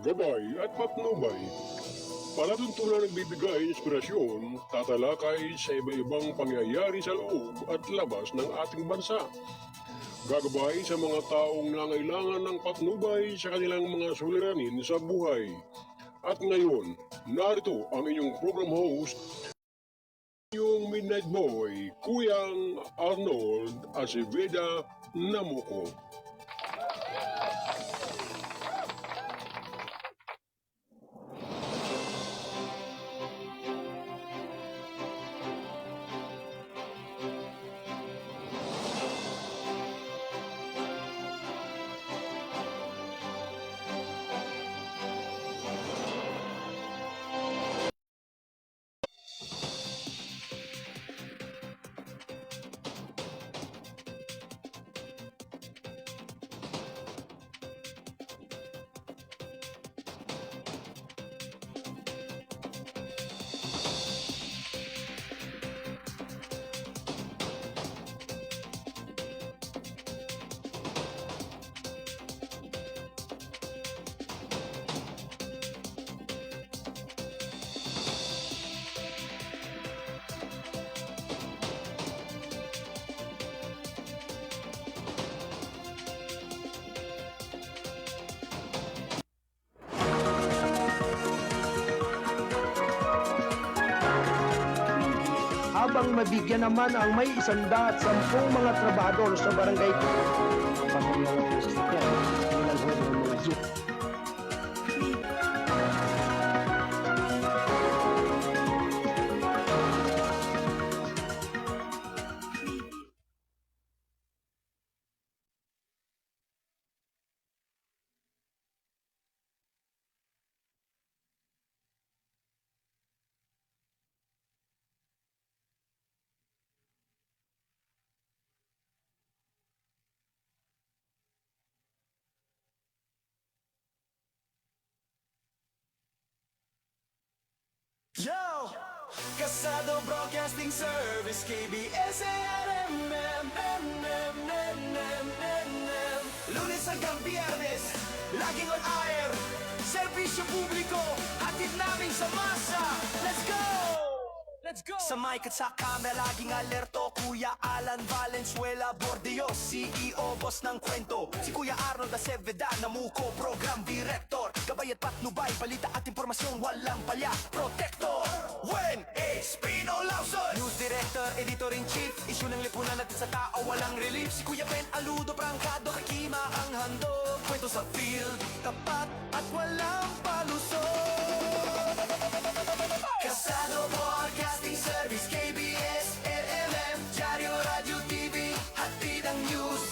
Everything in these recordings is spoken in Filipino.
Gabay at patnubay. Palatuntunan nagbibigay inspirasyon, tatalakay sa iba-ibang pangyayari sa loob at labas ng ating bansa. Gagabay sa mga taong nangailangan ng patnubay sa kanilang mga suliranin sa buhay. At ngayon, narito ang inyong program host, yung Midnight Boy, Kuyang Arnold Aceveda Namuko. Habang mabigyan naman ang may 110 mga trabador sa barangay. Yo! Kasado Broadcasting Service, KBS-AM, Lunes hanggang Biyernes, laging on air. Serbisyo publiko, hatid namin sa masa. Let's go! Let's go! Sa mic at sa camera, laging alerto. Kuya Alan Valenzuela Bordeos, CEO, boss ng kwento. Si Kuya Arnold Aceveda Namuko, program director. Gabay at patnubay, balita at impormasyon, walang palya, protector. When it's Pino Lawson, news director, editor-in-chief. Issue ng lipunan natin sa tao, walang relief. Si Kuya Ben Aludo, prangkado, kakima ang handog. Kwento sa field, tapat at walang palusot. Kasado Broadcasting Service, KBS, LLM, Diario, Radio, TV, hatid ang news.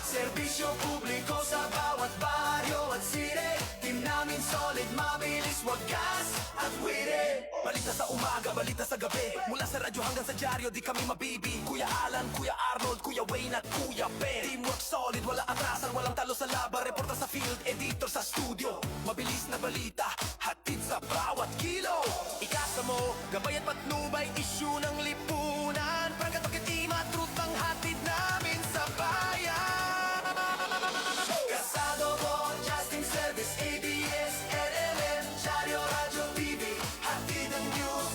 Serbisyo publiko sa bawat baryo at city. Team namin solid, mabilis, wagas at witty. Balita sa umaga, balita sa gabi. Mula sa radyo hanggang sa diaryo, di kami mabibi. Kuya Alan, Kuya Arnold, Kuya Wayne at Kuya Ben. Teamwork solid, wala atrasan, walang talo sa laban. Reporter sa field, editor sa studio. Mabilis na balita, hatid sa bawat kilo. Ikasa mo, gabay at patnubay, issue ng lipunan. Prangkat pakitima, truth ang hatid namin sa bayan. Kasado Broadcasting Service, ABS, LLM, Diario, Radio, TV, hatid ang news.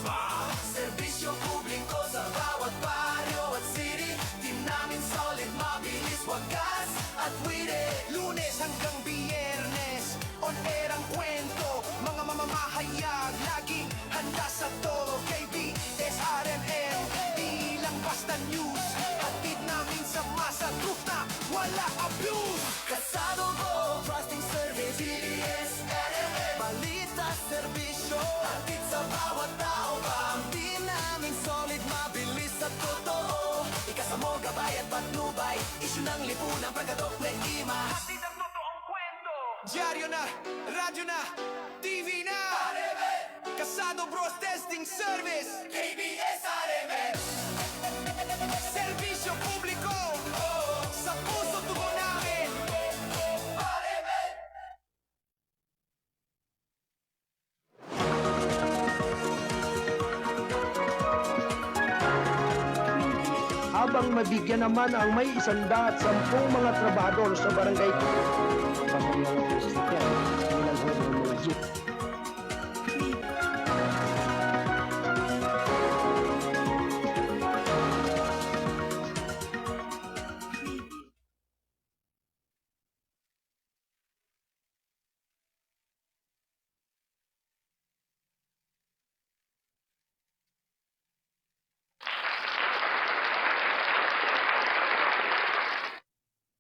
Serbisyo publiko sa bawat baryo at city. Team namin solid, mabilis, wagas at witty. Lunes hanggang Biyernes, on air ang kwento. Mga mamamahayag, laging handa sa todo. KBSRMM, di lang basta news. Hatid namin sa masa, truth na wala abuse. Kasado ko, trusting service, CBS, RMM. Balita, serbisyo, hatid sa bawat tao. Ang team namin patnubay, isyu ng lipunan, pagkatok na ima. Hatid ang totoong kwento. Dyaryo na, radyo na, TV na. Kasado Bros Testing Service, KBS-RMN. Serbisyo publiko, sa puso tugon namin. Habang mabigyan naman ang may 110 mga trabahador sa barangay.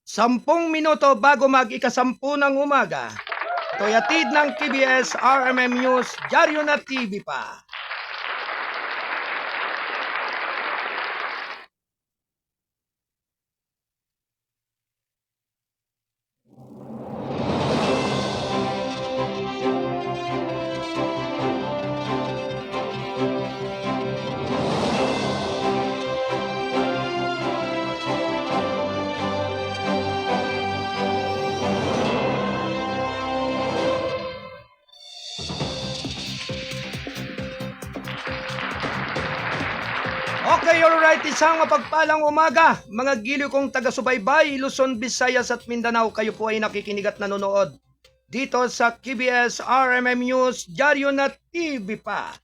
Sampung minuto bago mag-ikasampu ng umaga. Ito'y hatid ng KBS RMM News, Dyaryo na TV pa. Okay, alright, isang mapagpalang umaga. Mga giliw kong taga-subaybay, Luzon, Visayas at Mindanao, kayo po ay nakikinig at nanonood dito sa KBS RMM News, Dyaryo na TV pa.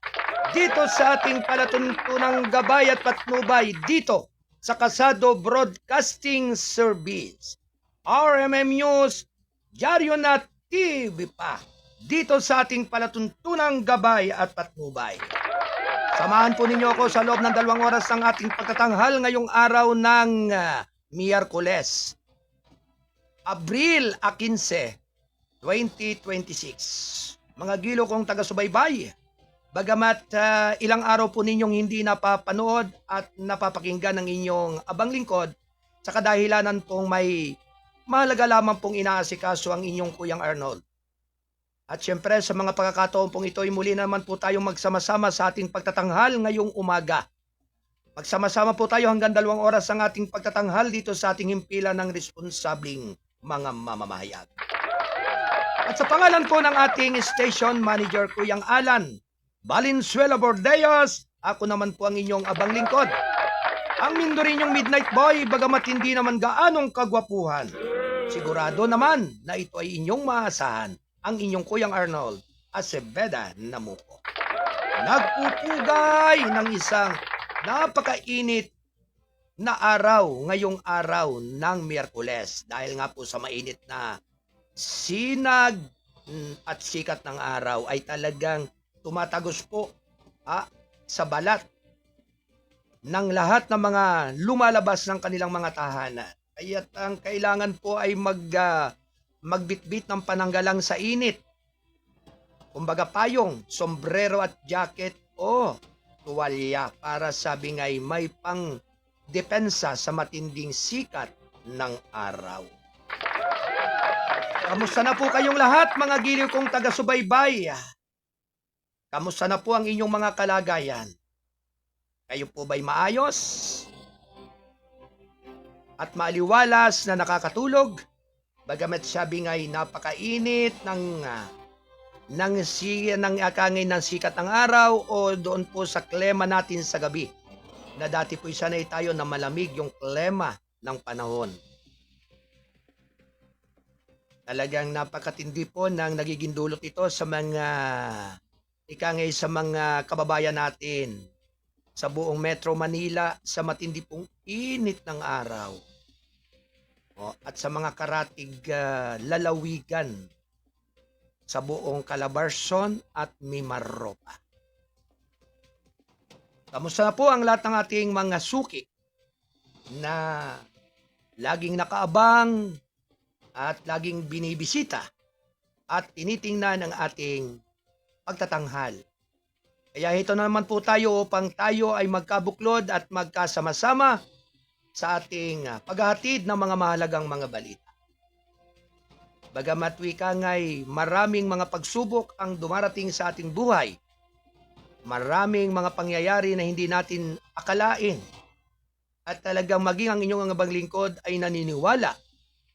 Dito sa ating palatuntunang gabay at patnubay, dito sa Kasado Broadcasting Service. RMM News, Dyaryo na TV pa. Dito sa ating palatuntunang gabay at patnubay. Samahan po ninyo ako sa loob ng 2 oras ng ating pagtatanghal ngayong araw ng Miyerkules, Abril 15, 2026. Mga gilo kong taga-subaybay, bagamat ilang araw po ninyong hindi napapanood at napapakinggan ng inyong abang lingkod, sa kadahilanan pong may mahalaga lamang pong inaasikaso ang inyong Kuyang Arnold. At syempre sa mga pagkakataon pong ito ay muli naman po tayong magsama-sama sa ating pagtatanghal ngayong umaga. Magsama-sama po tayo hanggang 2 oras ang ating pagtatanghal dito sa ating himpilan ng responsabling mga mamamahayag. At sa pangalan po ng ating station manager Kuyang Alan Valenzuela Bordeos, ako naman po ang inyong abang lingkod. Ang Mindorinyong Midnight Boy, bagamat hindi naman gaanong kagwapuhan, sigurado naman na ito ay inyong maasahan. Ang inyong Kuyang Arnold Aceveda Namuco. Nagpupugay ng isang napakainit na araw ngayong araw ng Miyerkules. Dahil nga po sa mainit na sinag at sikat ng araw ay talagang tumatagos po sa balat ng lahat ng mga lumalabas ng kanilang mga tahanan. Kaya't ang kailangan po ay magbitbit ng pananggalang sa init. Kumbaga payong, sombrero at jacket o tuwalya para sabi nga'y may pang depensa sa matinding sikat ng araw. Kamusta na po kayong lahat mga giliw kong taga-subaybay? Kamusta na po ang inyong mga kalagayan? Kayo po ba'y maayos? At maaliwalas na nakakatulog? Bagamat sabi nga'y napakainit ng akangin ng sikat ng araw o doon po sa klema natin sa gabi. Na dati po'y sanay tayo na malamig yung klema ng panahon. Talagang napakatindi po ng nagiging dulot ito sa mga sa mga kababayan natin sa buong Metro Manila sa matindi pong init ng araw. At sa mga karatig lalawigan sa buong Calabarzon at Mimaropa. Kamusta na po ang lahat ng ating mga suki na laging nakaabang at laging binibisita at tinitingnan ang ating pagtatanghal. Kaya ito na naman po tayo upang tayo ay magkabuklod at magkasama-sama sa ating paghahatid ng mga mahalagang mga balita. Bagamat wika nga'y maraming mga pagsubok ang dumarating sa ating buhay, maraming mga pangyayari na hindi natin akalain, at talagang maging ang inyong abang lingkod ay naniniwala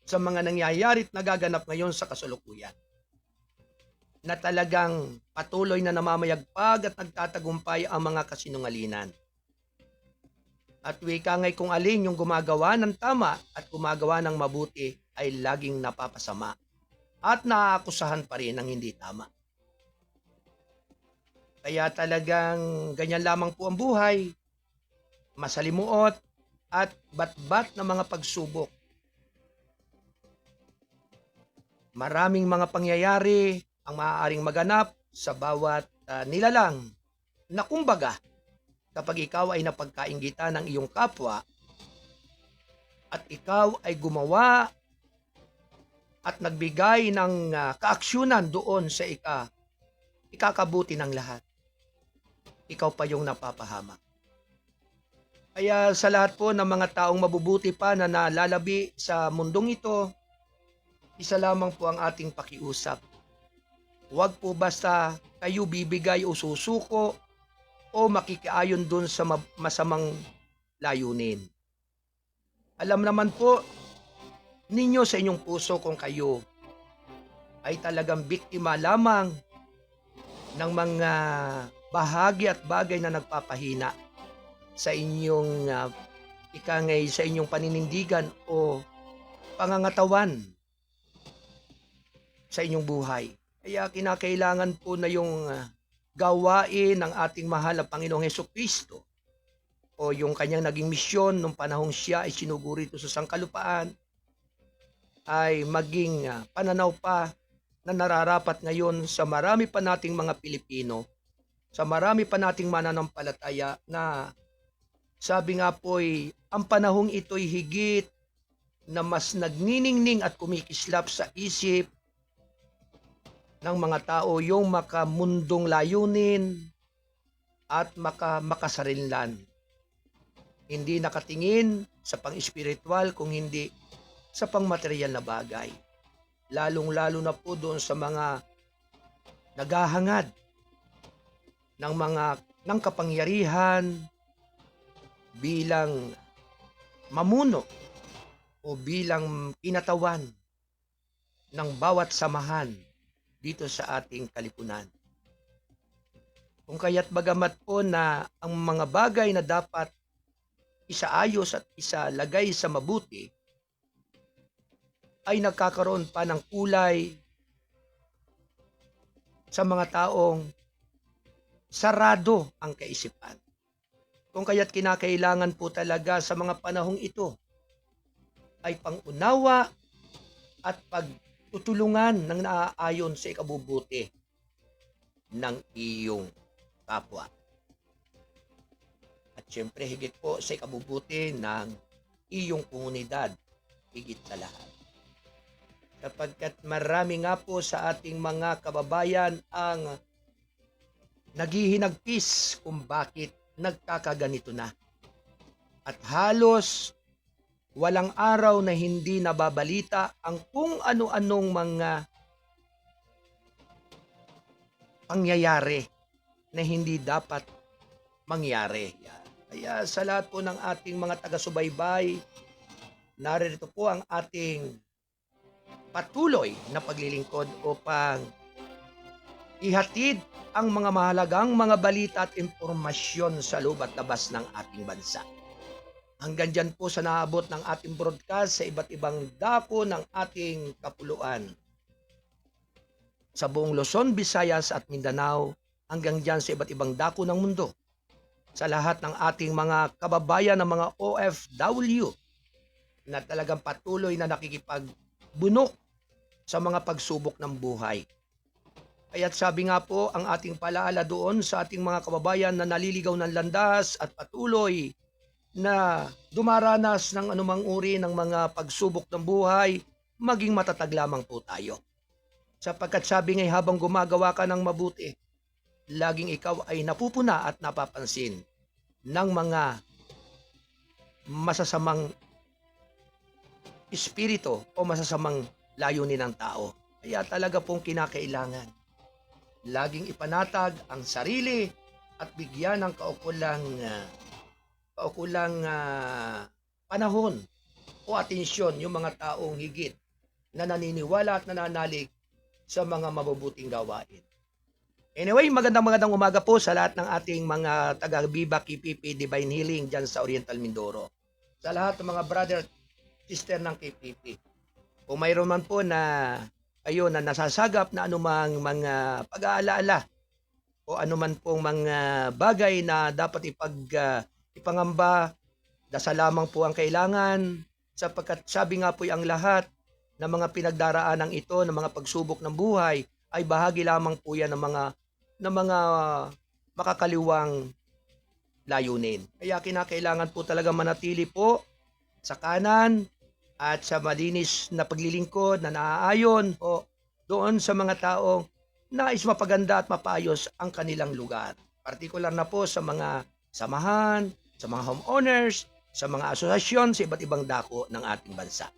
sa mga nangyayari at nagaganap ngayon sa kasalukuyan, na talagang patuloy na namamayagpag at nagtatagumpay ang mga kasinungalingan. At wika nga'y kung alin yung gumagawa ng tama at gumagawa ng mabuti ay laging napapasama at naaakusahan pa rin ng hindi tama. Kaya talagang ganyan lamang po ang buhay, masalimuot at batbat na mga pagsubok. Maraming mga pangyayari ang maaaring maganap sa bawat nilalang na kumbaga kapag ikaw ay napagkainggitan ng iyong kapwa at ikaw ay gumawa at nagbigay ng kaaksyonan doon sa ikakabuti ng lahat, ikaw pa yung napapahamak. Kaya sa lahat po ng mga taong mabubuti pa na nalalabi sa mundong ito, isa lamang po ang ating pakiusap. Huwag po basta kayo bibigay o susuko o makikiayon dun sa masamang layunin. Alam naman po ninyo sa inyong puso kung kayo ay talagang biktima lamang ng mga bahagi at bagay na nagpapahina sa inyong sa inyong paninindigan o pangangatawan sa inyong buhay. Kaya kinakailangan po na yung gawain ng ating mahal na Panginoong Hesukristo o yung kanyang naging misyon nung panahong siya ay sinuguri ito sa sangkalupaan ay maging pananaw pa na nararapat ngayon sa marami pa nating mga Pilipino, sa marami pa nating mananampalataya na sabi nga po'y ang panahong ito'y higit na mas nagniningning at kumikislap sa isip ng mga tao yung makamundong layunin at makasarinlan. Hindi nakatingin sa pang-espiritual kung hindi sa pang-material na bagay. Lalong-lalo na po doon sa mga naghahangad ng kapangyarihan bilang mamuno o bilang kinatawan ng bawat samahan dito sa ating kalipunan. Kung kaya't bagamat po na ang mga bagay na dapat isaayos at isalagay sa mabuti ay nagkakaroon pa ng kulay sa mga taong sarado ang kaisipan. Kung kaya't kinakailangan po talaga sa mga panahong ito ay pangunawa at pagtutulungan ng naaayon sa ikabubuti ng iyong kapwa. At syempre higit po sa ikabubuti ng iyong komunidad, higit sa lahat. Kapagkat marami nga po sa ating mga kababayan ang naghihinagpis kung bakit nagkakaganito na. At halos walang araw na hindi nababalita ang kung ano-anong mga pangyayari na hindi dapat mangyari. Kaya sa lahat po ng ating mga taga-subaybay, narito po ang ating patuloy na paglilingkod upang ihatid ang mga mahalagang mga balita at impormasyon sa loob at labas ng ating bansa. Hanggang dyan po sa naabot ng ating broadcast sa iba't ibang dako ng ating kapuluan. Sa buong Luzon, Visayas at Mindanao, hanggang dyan sa iba't ibang dako ng mundo. Sa lahat ng ating mga kababayan ng mga OFW na talagang patuloy na nakikipagbunok sa mga pagsubok ng buhay. Kaya't sabi nga po ang ating palaala doon sa ating mga kababayan na naliligaw ng landas at patuloy na dumaranas ng anumang uri ng mga pagsubok ng buhay, maging matatag lamang po tayo. Sapagkat sabi nga habang gumagawa ka ng mabuti, laging ikaw ay napupuna at napapansin ng mga masasamang espiritu o masasamang layunin ng tao. Kaya talaga pong kinakailangan laging ipanatag ang sarili at bigyan ng kaukulang panahon o atensyon yung mga taong higit na naniniwala at nananalig sa mga mabubuting gawain. Anyway, magandang umaga po sa lahat ng ating mga taga-Viva KPP Divine Healing dyan sa Oriental Mindoro. Sa lahat ng mga brother at sister ng KPP. Kung mayroon man po na na nasasagap na anumang mga pag-aalaala o anuman pong mga bagay na dapat ipangamba, dasal lamang po ang kailangan sapagkat sabi nga po ang lahat ng mga pinagdaraanan ito, ng mga pagsubok ng buhay ay bahagi lamang po yan ng mga makakaliwang layunin. Kaya kinakailangan po talaga manatili po sa kanan at sa malinis na paglilingkod na naaayon o doon sa mga taong nais mapaganda at mapaayos ang kanilang lugar. Partikular na po sa mga samahan, sa mga homeowners, sa mga asosasyon sa iba't ibang dako ng ating bansa.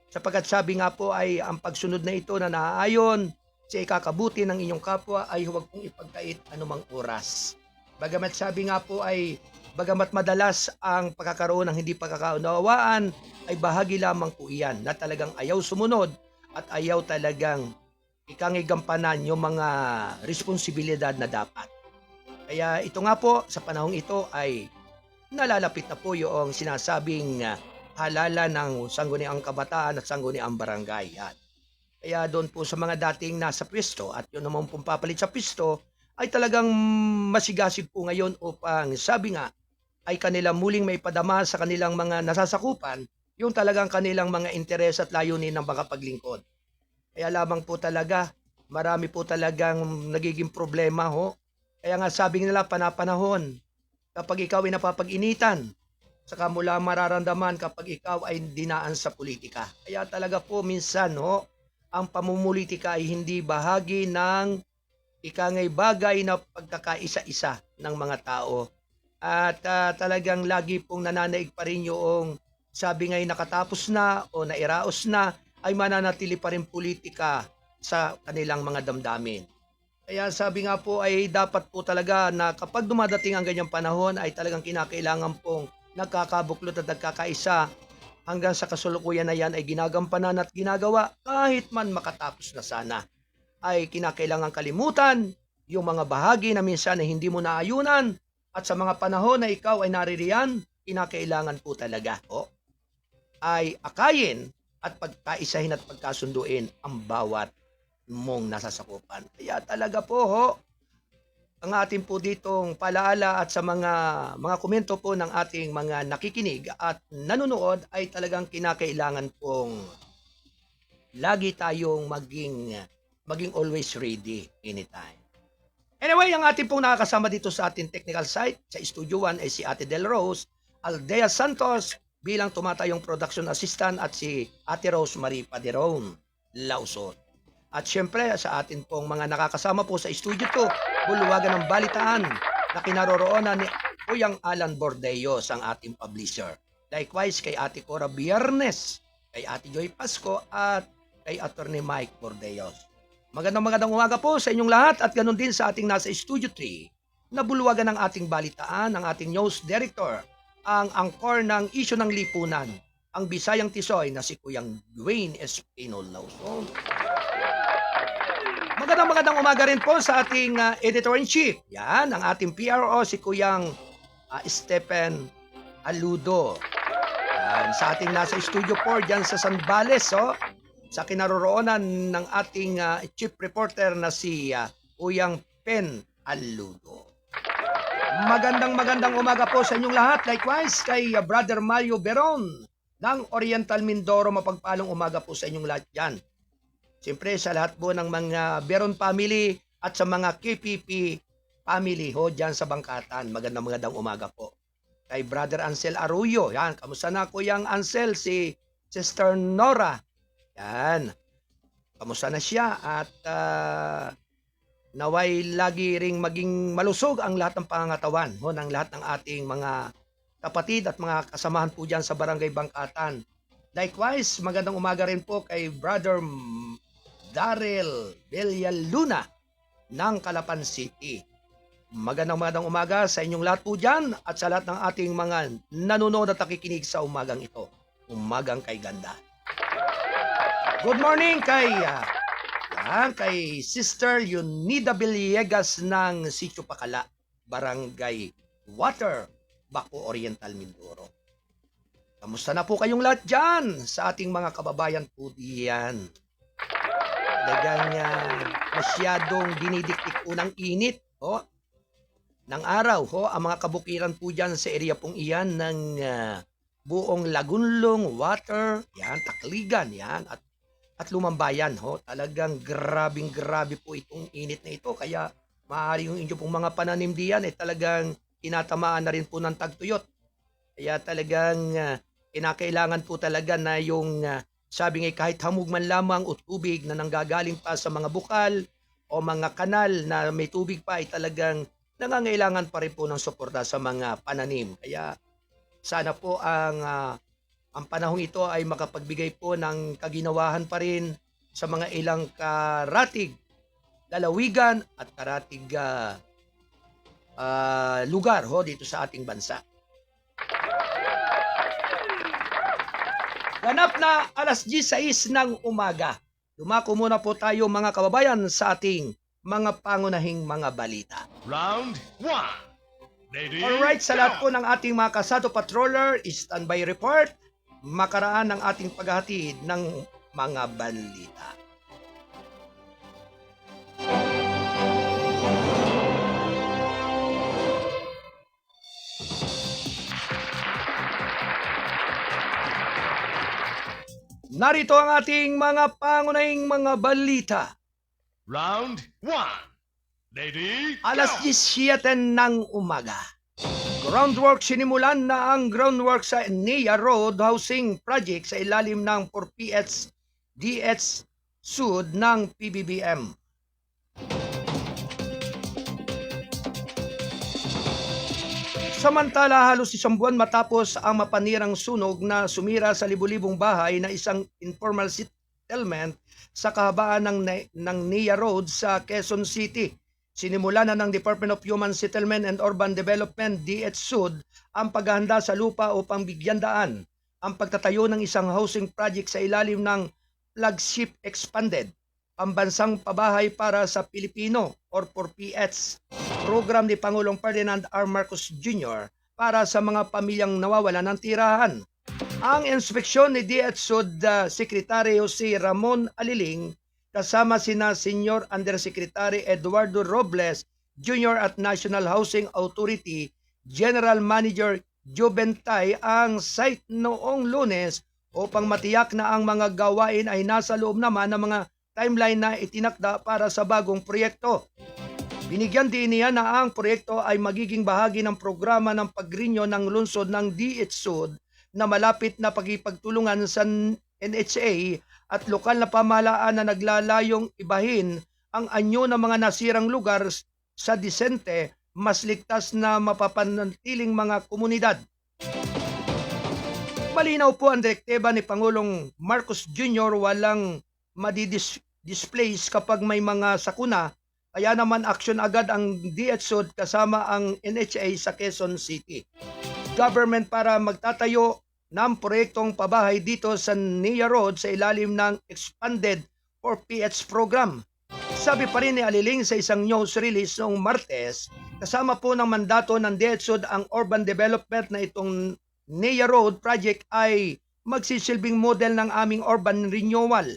Sapagkat sabi nga po ay ang pagsunod na ito na naaayon sa ikakabuti ng inyong kapwa ay huwag pong ipagkait anumang oras. Bagamat sabi nga po ay bagamat madalas ang pagkakaroon ng hindi pagkakaunawaan ay bahagi lamang po iyan na talagang ayaw sumunod at ayaw talagang ikangigampanan yung mga responsibilidad na dapat. Kaya ito nga po sa panahong ito ay nalalapit na po yung sinasabing halala ng sangguniang kabataan at sangguniang barangay. Yan. Kaya doon po sa mga dating nasa pwesto at yun naman pong papalit sa pwesto ay talagang masigasig po ngayon upang sabi nga ay kanilang muling may padama sa kanilang mga nasasakupan yung talagang kanilang mga interes at layunin ng mga paglingkod. Kaya lamang po talaga, marami po talagang nagiging problema ho. Kaya nga sabi nila panapanahon, kapag ikaw ay napapag-initan, saka mula mararamdaman kapag ikaw ay dinaan sa politika. Kaya talaga po minsan ho, ang pamumulitika ay hindi bahagi ng ikangay bagay na pagkakaisa-isa ng mga tao. At talagang lagi pong nananaig pa rin yung sabi ngay nakatapos na o nairaos na ay mananatili pa rin politika sa kanilang mga damdamin. Kaya sabi nga po ay dapat po talaga na kapag dumadating ang ganyang panahon ay talagang kinakailangan pong nagkakabuklot at nagkakaisa hanggang sa kasulukuyan na yan ay ginagampanan at ginagawa kahit man makatapos na sana. Ay kinakailangan kalimutan yung mga bahagi na minsan ay hindi mo naayunan at sa mga panahon na ikaw ay naririyan, kinakailangan po talaga ay akayin at pagkaisahin at pagkasunduin ang bawat mong nasasakupan. Kaya talaga po ang ating po ditong palaala at sa mga komento po ng ating mga nakikinig at nanonood ay talagang kinakailangan pong lagi tayong maging always ready anytime. Anyway, ang ating pong nakakasama dito sa ating technical site sa Studio 1 ay si Ate Del Rose Aldea Santos bilang tumatayong production assistant at si Ate Rosemary Paderon Lausot. At syempre sa atin pong mga nakakasama po sa Studio 2, buluwagan ng balitaan na kinaroroonan ni Kuyang Alan Bordeos ang ating publisher. Likewise kay Ate Cora Biernes, kay Ate Joy Pasco at kay Attorney Mike Bordeos. Magandang umaga po sa inyong lahat at ganun din sa ating nasa Studio 3 na buluwagan ng ating balitaan, ng ating news director, ang angkor ng isyu ng lipunan, ang Bisayang Tisoy na si Kuyang Dwayne Espino Lauson. Magandang umaga rin po sa ating editor-in-chief. Yan, ang ating PRO si Kuyang Stephen Aludo. Yan, sa ating nasa Studio 4 dyan sa Zambales, sa kinaroroonan ng ating chief reporter na si Kuyang Pen Aludo. Magandang umaga po sa inyong lahat. Likewise kay Brother Mario Beron ng Oriental Mindoro. Mapagpalang umaga po sa inyong lahat yan. Siyempre sa lahat po ng mga Beron family at sa mga KPP family dyan sa Bangkatan. Magandang umaga po. Kay Brother Ansel Arroyo. Yan, kamusta na Kuyang Ansel? Si Sister Nora. Yan. Kamusta na siya at naway lagi ring maging malusog ang lahat ng pangangatawan ng lahat ng ating mga kapatid at mga kasamahan po dyan sa Barangay Bangkatan. Likewise, magandang umaga rin po kay Brother Daryl Villaluna ng Calapan City. Magandang umaga sa inyong lahat po dyan at sa lahat ng ating mga nanonood at nakikinig sa umagang ito. Umagang kay ganda. Good morning kay Sister Yunida Villegas ng Sitio Pakala, Barangay Water, Baco Oriental, Mindoro. Kamusta na po kayong lahat dyan sa ating mga kababayan po diyan? Talagang masyadong dinidiktik po ng init ng araw. Ang mga kabukiran po dyan sa area pong iyan ng buong Lagunlong, Water, yan, Takligan, yan, at Lumambayan. Talagang grabe po itong init na ito. Kaya maaari yung inyo pong mga pananim diyan talagang tinatamaan na rin po ng tagtuyot. Kaya talagang kinakailangan po talaga na yung sabi nga kahit hamog man lamang o tubig na nanggagaling pa sa mga bukal o mga kanal na may tubig pa ay talagang nangangailangan pa rin po ng suporta sa mga pananim. Kaya sana po ang panahong ito ay makapagbigay po ng kaginawahan pa rin sa mga ilang karatig, lalawigan at karatig lugar dito sa ating bansa. Ganap na alas 16 ng umaga. Dumako muna po tayo mga kababayan sa ating mga pangunahing mga balita. Round 1. Lady, Alright, sa lahat po ng ating mga kasado patroller, standby report, makaraan ng ating paghahatid ng mga balita. Narito ang ating mga pangunahing mga balita. Round 1. Lady, Alas 17 ng umaga. Groundwork, sinimulan na ang groundwork sa NIA Road Housing Project sa ilalim ng 4PH DH Sud ng PBBM. Samantala, halos isang buwan matapos ang mapanirang sunog na sumira sa libu-libong bahay na isang informal settlement sa kahabaan ng NIA Road sa Quezon City. Sinimula na ng Department of Human Settlement and Urban Development DH Sud ang paghahanda sa lupa upang bigyan daan ang pagtatayo ng isang housing project sa ilalim ng Flagship Expanded, Pambansang Pabahay para sa Pilipino or 4PH, program ni Pangulong Ferdinand R. Marcos Jr. para sa mga pamilyang nawawalan ng tirahan. Ang inspeksyon ni DH Sud Secretary Jose Ramon Aliling kasama sina Senior Undersecretary Eduardo Robles Jr. at National Housing Authority General Manager Jubentay ang site noong Lunes upang matiyak na ang mga gawain ay nasa loob naman ng mga timeline na itinakda para sa bagong proyekto. Binigyan din niya na ang proyekto ay magiging bahagi ng programa ng pagrinyo ng lungsod ng DH Sud na malapit na pagipagtulungan sa NHA at lokal na pamahalaan na naglalayong ibahin ang anyo ng mga nasirang lugar sa disente, mas ligtas na mapapanatiling mga komunidad. Malinaw po ang direktiba ni Pangulong Marcos Jr. walang madidisplace kapag may mga sakuna, kaya naman aksyon agad ang DH Sud kasama ang NHA sa Quezon City Government para magtatayo ng proyektong pabahay dito sa NIA Road sa ilalim ng Expanded 4PH program. Sabi pa rin ni Aliling sa isang news release noong Martes, kasama po ng mandato ng DH Sud ang urban development na itong NIA Road project ay magsisilbing model ng aming urban renewal.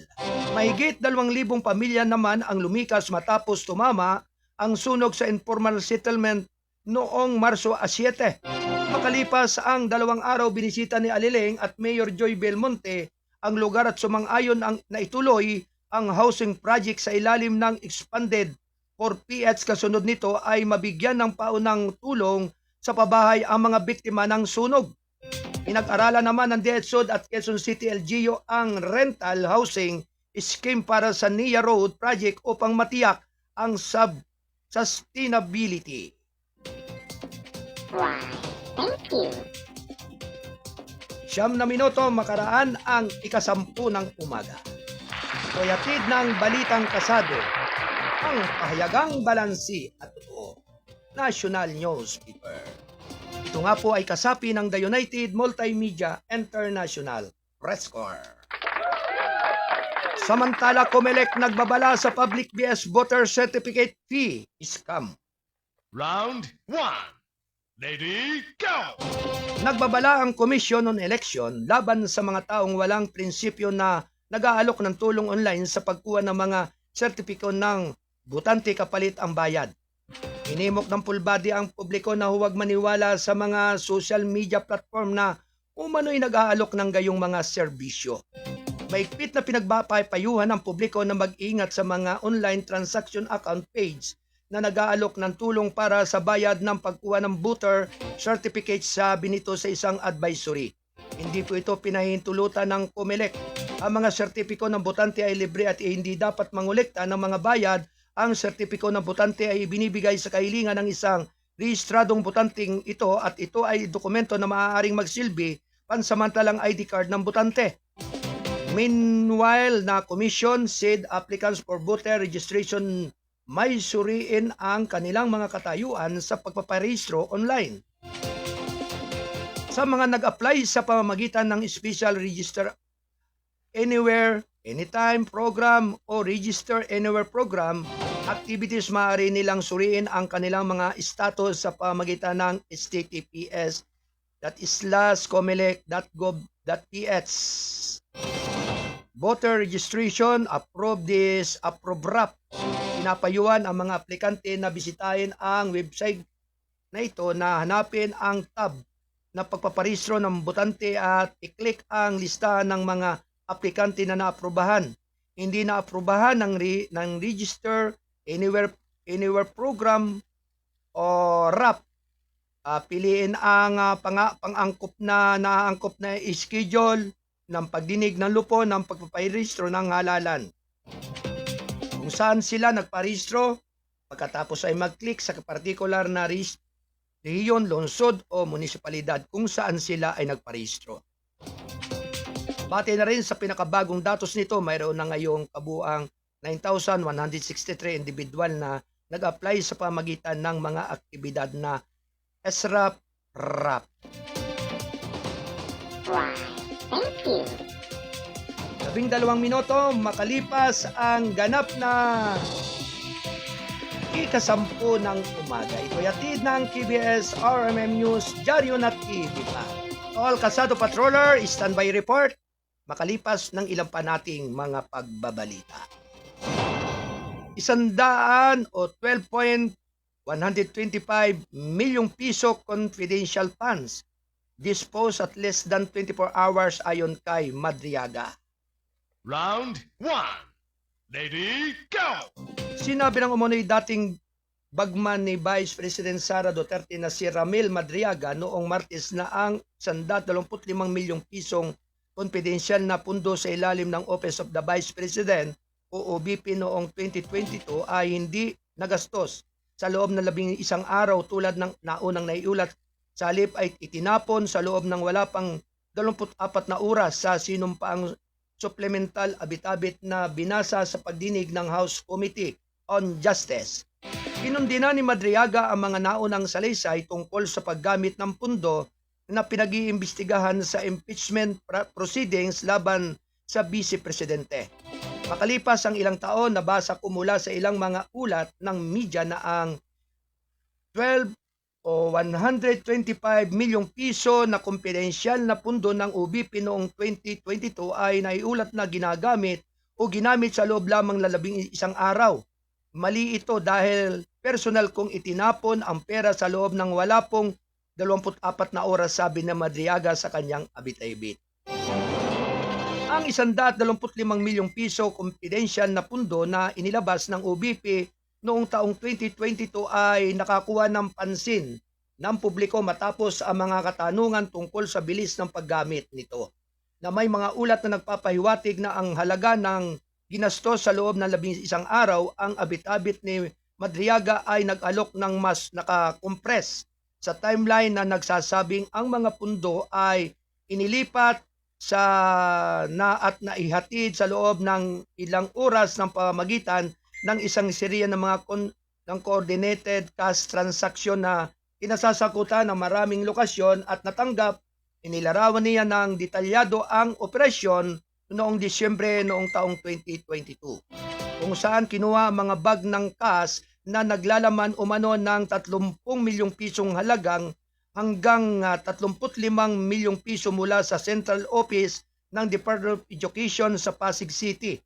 Mahigit 2,000 pamilya naman ang lumikas matapos tumama ang sunog sa informal settlement noong Marso 7. Makalipas ang 2 araw, binisita ni Aliling at Mayor Joy Belmonte ang lugar at sumang-ayon na ituloy ang housing project sa ilalim ng Expanded 4PH. Kasunod nito ay mabigyan ng paunang tulong sa pabahay ang mga biktima ng sunog. Pinag-aralan naman ng DH Sud at Quezon City LGU ang rental housing scheme para sa NIA Road project upang matiyak ang sustainability. Wow, thank you. Siyam na minuto makaraan ang ikasampu ng umaga. Kuyatid ng balitang kasado, ang pahayagang balansi at totoo. National Newspaper. Ito nga po ay kasapi ng The United Multimedia International Press Corps. Samantala, COMELEC nagbabala sa public BS voter certificate fee scam. Round 1. Lady, go! Nagbabala ang Commission on Election laban sa mga taong walang prinsipyo na nag-aalok ng tulong online sa pagkuha ng mga sertipiko ng butante kapalit ang bayad. Hinimok ng full body ang publiko na huwag maniwala sa mga social media platform na umano'y nag-aalok ng gayong mga serbisyo. Maigpit na pinagbapayuhan ng publiko na mag-ingat sa mga online transaction account page na nag-aalok ng tulong para sa bayad ng pagkuha ng voter certificate, sabi nito sa isang advisory. Hindi po ito pinahintulutan ng COMELEC. Ang mga sertipiko ng botante ay libre at hindi dapat mangolekta ng mga bayad. Ang sertipiko ng botante ay binibigay sa kahilingan ng isang rehistradong botanting ito at ito ay dokumento na maaaring magsilbi pansamantalang ID card ng botante. Meanwhile, na commission said applicants for voter registration may suriin ang kanilang mga katayuan sa pagpaparehistro online. Sa mga nag-apply sa pamamagitan ng Special Register Anywhere, Anytime program o Register Anywhere program, activities maaari nilang suriin ang kanilang mga status sa pamamagitan ng https://comelec.gov.ph. Voter registration, approve this, approve wrap. Pinapayuhan ang mga aplikante na bisitahin ang website na ito na hanapin ang tab na pagpaparehistro ng botante at i-click ang listahan ng mga aplikante na naaprubahan. Hindi naaprubahan ng Register Anywhere program o RAP. Piliin ang pang-angkop na naaangkop na schedule ng pagdinig ng lupo ng pagpaparehistro ng halalan. Kung saan sila nagparehistro, pagkatapos ay mag-click sa particular na rehiyon, lungsod o munisipalidad kung saan sila ay nagparehistro. Bate na rin sa pinakabagong datos nito, mayroon na ngayong kabuang 9,163 individual na nag-apply sa pamagitan ng mga aktibidad na SRAP-RAP. Thank you. 12 minuto makalipas ang ganap na ikasampu ng umaga. Ito'y hatid ng KBS RMM News, Dyaryo na TV pa. All Kasado Patroller, standby report, makalipas ng ilang pa nating mga pagbabalita. 100 o 12.125 milyong piso confidential funds disposed at less than 24 hours ayon kay Madriaga. Round 1. Lady, go! Sinabi ng umunoy dating bagman ni Vice President Sara Duterte na si Ramil Madriaga noong Martes na ang 125 milyong pisong confidential na pundo sa ilalim ng Office of the Vice President o OVP noong 2022 ay hindi nagastos sa loob ng 11 araw tulad ng naunang naiulat. Sa halip ay itinapon sa loob ng wala pang 24 na oras sa sinumpaang supplemental abit-abit na binasa sa pagdinig ng House Committee on Justice. Kinundina ni Madriaga ang mga naunang salaysay tungkol sa paggamit ng pundo na pinag-iimbestigahan sa impeachment proceedings laban sa Vice Presidente. Makalipas ang ilang taon, nabasa ko mula sa ilang mga ulat ng media na ang 12 o 125 milyong piso na kumpidensyal na pundo ng OVP noong 2022 ay naiulat na ginagamit o ginamit sa loob lamang ng 11 araw. Mali ito dahil personal kong itinapon ang pera sa loob ng wala pong 24 na oras, sabi na Madriaga sa kanyang abit-abit. Ang 125 milyong piso confidential na pundo na inilabas ng OVP noong taong 2022 ay nakakuha ng pansin ng publiko matapos ang mga katanungan tungkol sa bilis ng paggamit nito. Na may mga ulat na nagpapahiwatig na ang halaga ng ginastos sa loob ng 11 araw, ang abit-abit ni Madriaga ay nag-alok ng mas nakakompress sa timeline na nagsasabing ang mga pundo ay inilipat at naihatid sa loob ng ilang oras ng pamamagitan ng isang serya ng mga ng coordinated cash transaction na kinasasakutan ng maraming lokasyon at natanggap. Inilarawan niya ng detalyado ang operasyon noong Disyembre noong taong 2022 kung saan kinuha ang mga bag ng cash na naglalaman umano ng 30 milyong pisong halagang hanggang 35 milyong piso mula sa Central Office ng Department of Education sa Pasig City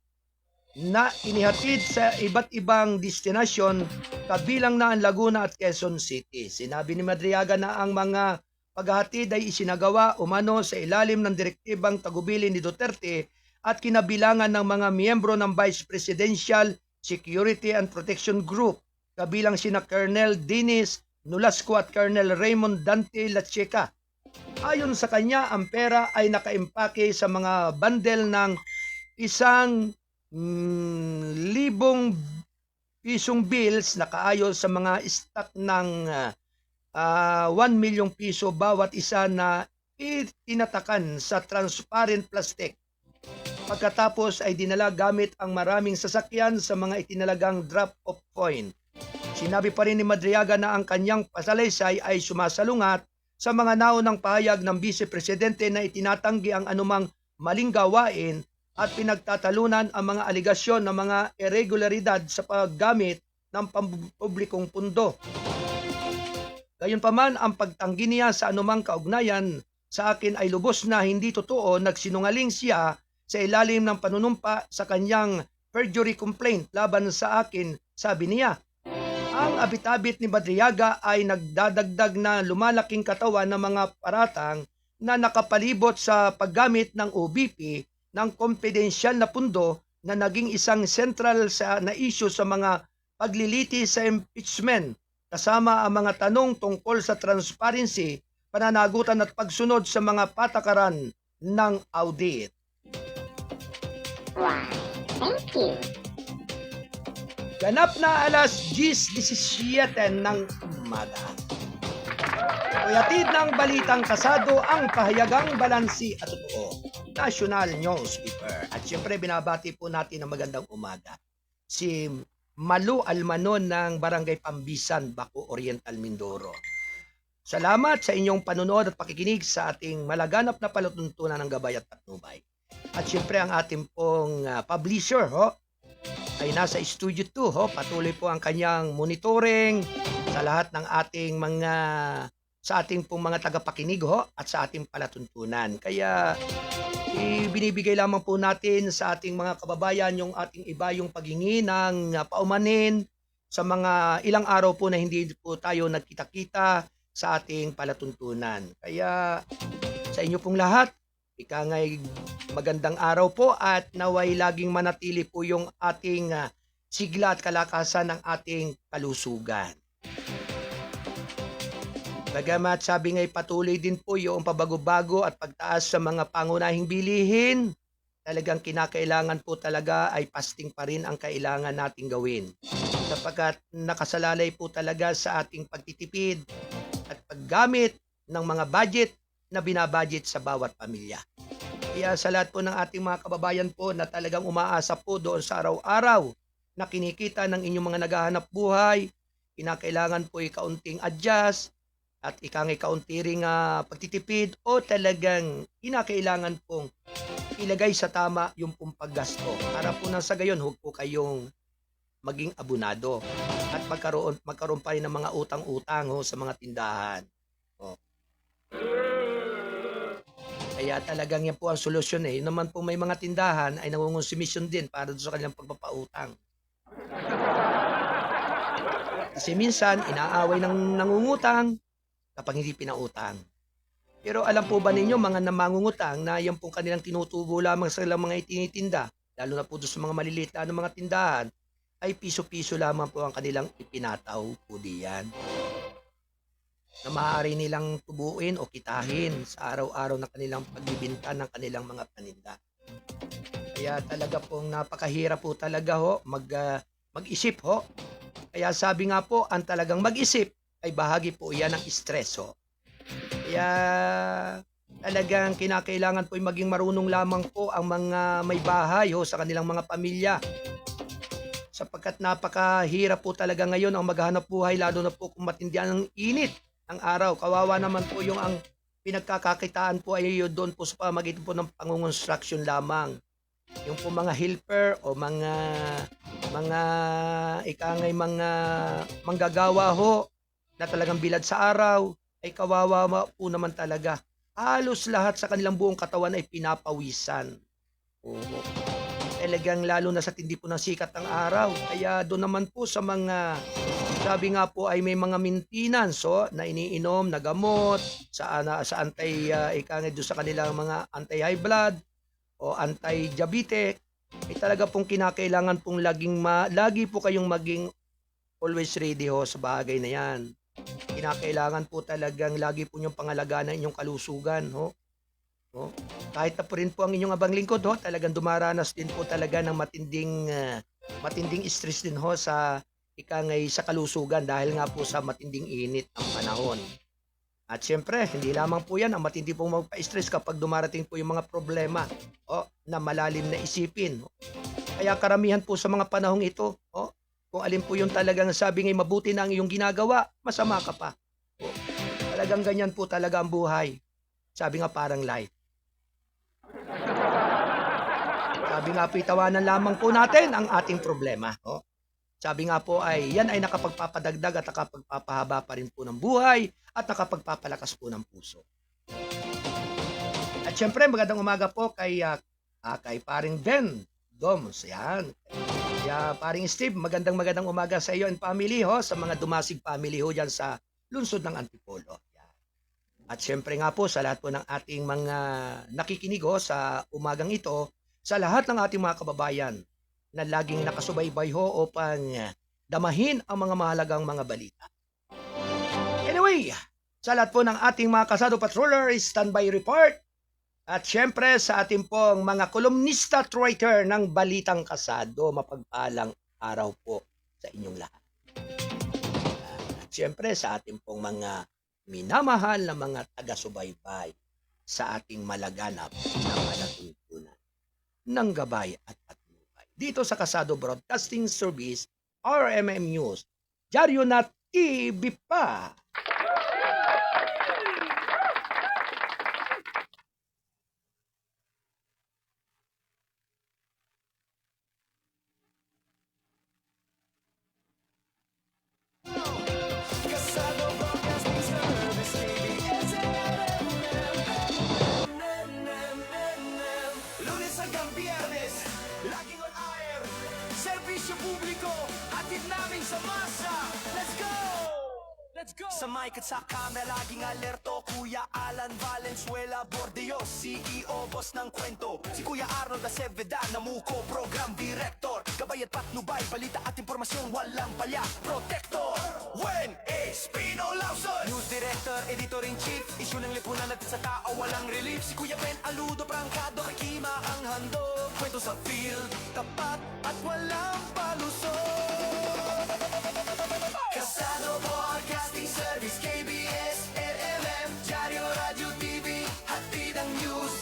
na inihatid sa iba't ibang destinasyon kabilang na ang Laguna at Quezon City. Sinabi ni Madriaga na ang mga paghahatid ay isinagawa umano sa ilalim ng direktibang tagubilin ni Duterte at kinabilangan ng mga miyembro ng Vice Presidential Security and Protection Group kabilang sina Colonel Dennis Nolasco at Colonel Raymond Dante Lacheca. Ayon sa kanya, ang pera ay nakaimpake sa mga bundle ng 1,000 pisong bills na kaayos sa mga stock ng 1 milyong piso bawat isa na itinatakan sa transparent plastic. Pagkatapos ay dinala gamit ang maraming sasakyan sa mga itinalagang drop-off point. Sinabi pa rin ni Madriaga na ang kanyang pasalaysay ay sumasalungat sa mga naunang pahayag ng Vice Presidente na itinatanggi ang anumang maling gawain at pinagtatalunan ang mga aligasyon ng mga irregularidad sa paggamit ng pampublikong pundo. Gayunpaman, ang pagtanggi niya sa anumang kaugnayan sa akin ay lubos na hindi totoo. Nagsinungaling siya sa ilalim ng panunumpa sa kanyang perjury complaint laban sa akin, sabi niya. Ang abit-abit ni Madriaga ay nagdadagdag na lumalaking katawan ng mga paratang na nakapalibot sa paggamit ng OBP ng kompedensyal na pundo na naging isang sentral na issue sa mga pagliliti sa impeachment, kasama ang mga tanong tungkol sa transparency, pananagutan at pagsunod sa mga patakaran ng audit. Thank you. Ganap na alas 10:17 ng umaga. Uyatid ng balitang kasado ang pahayagang balansi at totoo. National Newspaper. At syempre binabati po natin ng magandang umaga si Malu Almanon ng Barangay Pambisan, Baco Oriental, Mindoro. Salamat sa inyong panonood at pakikinig sa ating malaganap na palatuntunan ng Gabay at Patnubay. At syempre ang ating pong publisher ay nasa Studio 2 patuloy po ang kanyang monitoring sa lahat ng ating sa ating pong mga tagapakinig at sa ating palatuntunan. Kaya binibigay lamang po natin sa ating mga kababayan yung ating iba yung paghingi ng paumanin sa mga ilang araw po na hindi po tayo nagkita-kita sa ating palatuntunan. Kaya sa inyo pong lahat, ikangay magandang araw po at naway laging manatili po yung ating sigla at kalakasan ng ating kalusugan. Bagamat sabi nga'y patuloy din po yung pabago-bago at pagtaas sa mga pangunahing bilihin, talagang kinakailangan po talaga ay fasting pa rin ang kailangan nating gawin. Sapagkat nakasalalay po talaga sa ating pagtitipid at paggamit ng mga budget na binabudget sa bawat pamilya. Kaya sa lahat po ng ating mga kababayan po na talagang umaasa po doon sa araw-araw na kinikita ng inyong mga naghahanap buhay, kinakailangan po kaunting adjust at ikangay kaunti ring pagtitipid o talagang kinakailangan pong ilagay sa tama yung pong paggasto. Para po nang sa gayon, huwag po kayong maging abunado at magkaroon pa rin ng mga utang-utang sa mga tindahan. Kaya talagang yan po ang solusyon Yun naman po may mga tindahan ay nangungonsumisyon din para sa kanilang pagpapautang. Kasi minsan, inaaway ng nangungutang kapag hindi pinautang. Pero alam po ba ninyo mga namangungutang na yan pong kanilang tinutubo lamang sa ilang mga itinitinda, lalo na po doon sa mga maliliit na mga tindahan, ay piso-piso lamang po ang kanilang ipinataw po diyan. Na maaari nilang tubuin o kitahin sa araw-araw na kanilang pagbibinta ng kanilang mga paninda. Kaya talaga pong napakahirap po talaga mag-isip Kaya sabi nga po, ang talagang mag-isip ay bahagi po yan ng stress Kaya talagang kinakailangan po ay maging marunong lamang po ang mga may bahay sa kanilang mga pamilya. Sapagkat napakahirap po talaga ngayon ang maghanap buhay, lalo na po kung matindi ang init ng araw. Kawawa naman po yung ang pinagkakakitaan po ay doon po sa pamagitan po ng pangungonstruction lamang. Yung po mga helper o mga ikangay mga manggagawa na talagang bilad sa araw, ay kawawa po naman talaga. Halos lahat sa kanilang buong katawan ay pinapawisan. Oo. Talagang lalo na sa tindi po ng sikat ng araw. Kaya doon naman po sa mga, sabi nga po ay may mga maintenance na iniinom na gamot sa doon sa kanilang mga anti-high blood o anti-diabetic, ay talaga pong kinakailangan pong lagi po kayong maging always ready sa bagay na yan. Kinakailangan po talagang lagi po niyong pangalagaan ang inyong kalusugan. Kahit na po rin po ang inyong abang lingkod, talagang dumaranas din po talaga ng matinding stress din sa sa kalusugan dahil nga po sa matinding init ang panahon. At syempre, hindi lamang po yan ang matindi pong magpa-stress kapag dumarating po yung mga problema na malalim na isipin. Kaya karamihan po sa mga panahong ito, kung alin po yung talagang sabi ngay mabuti na ang iyong ginagawa, masama ka pa. Talagang ganyan po talaga ang buhay. Sabi nga parang life. Sabi nga po, itawanan lamang po natin ang ating problema. Sabi nga po ay yan ay nakapagpapadagdag at nakapagpapahaba pa rin po ng buhay at nakapagpapalakas po ng puso. At syempre, magandang umaga po kay paring Ben Doms. Yan. Kaya paring Steve, magandang umaga sa iyo and family sa mga Dumasig family dyan sa lungsod ng Antipolo. Yan. At syempre nga po sa lahat po ng ating mga nakikinig sa umagang ito, sa lahat ng ating mga kababayan na laging nakasubaybay upang damahin ang mga mahalagang mga balita. Anyway, sa lahat po ng ating mga Kasado Patroller, standby report. At syempre sa ating pong mga kolumnista at writer ng Balitang Kasado, mapagpalang araw po sa inyong lahat. At syempre sa ating pong mga minamahal na mga taga-subaybay sa ating malaganap na palatuntunan ng gabay at patnubay. Dito sa Kasado Broadcasting Service, RMM News, Dyaryo na TV pa. Kasado Broadcasting Service, Lunes hanggang Biyernes, laging on air. Serbisyo publiko, hatid namin sa masa. Let's go! Sa mic at sa camera, laging alerto. Kuya Alan Valenzuela Bordeos, CEO, boss ng kwento. Si Kuya Arnold Aceveda, Namuko, program director. Gabay at patnubay, balita at impormasyon, walang palya. Protector, when Espino Lawson. News director, editor-in-chief. Issue ng lipunan natin sa tao, walang relief. Si Kuya Ben Aludo, prangkado, kay Kima ang handog. Kwento sa field, tapat at walang palusot. Kasado Broadcasting Service, KBS, RMM, Dyaryo Radio TV, hatid ang news.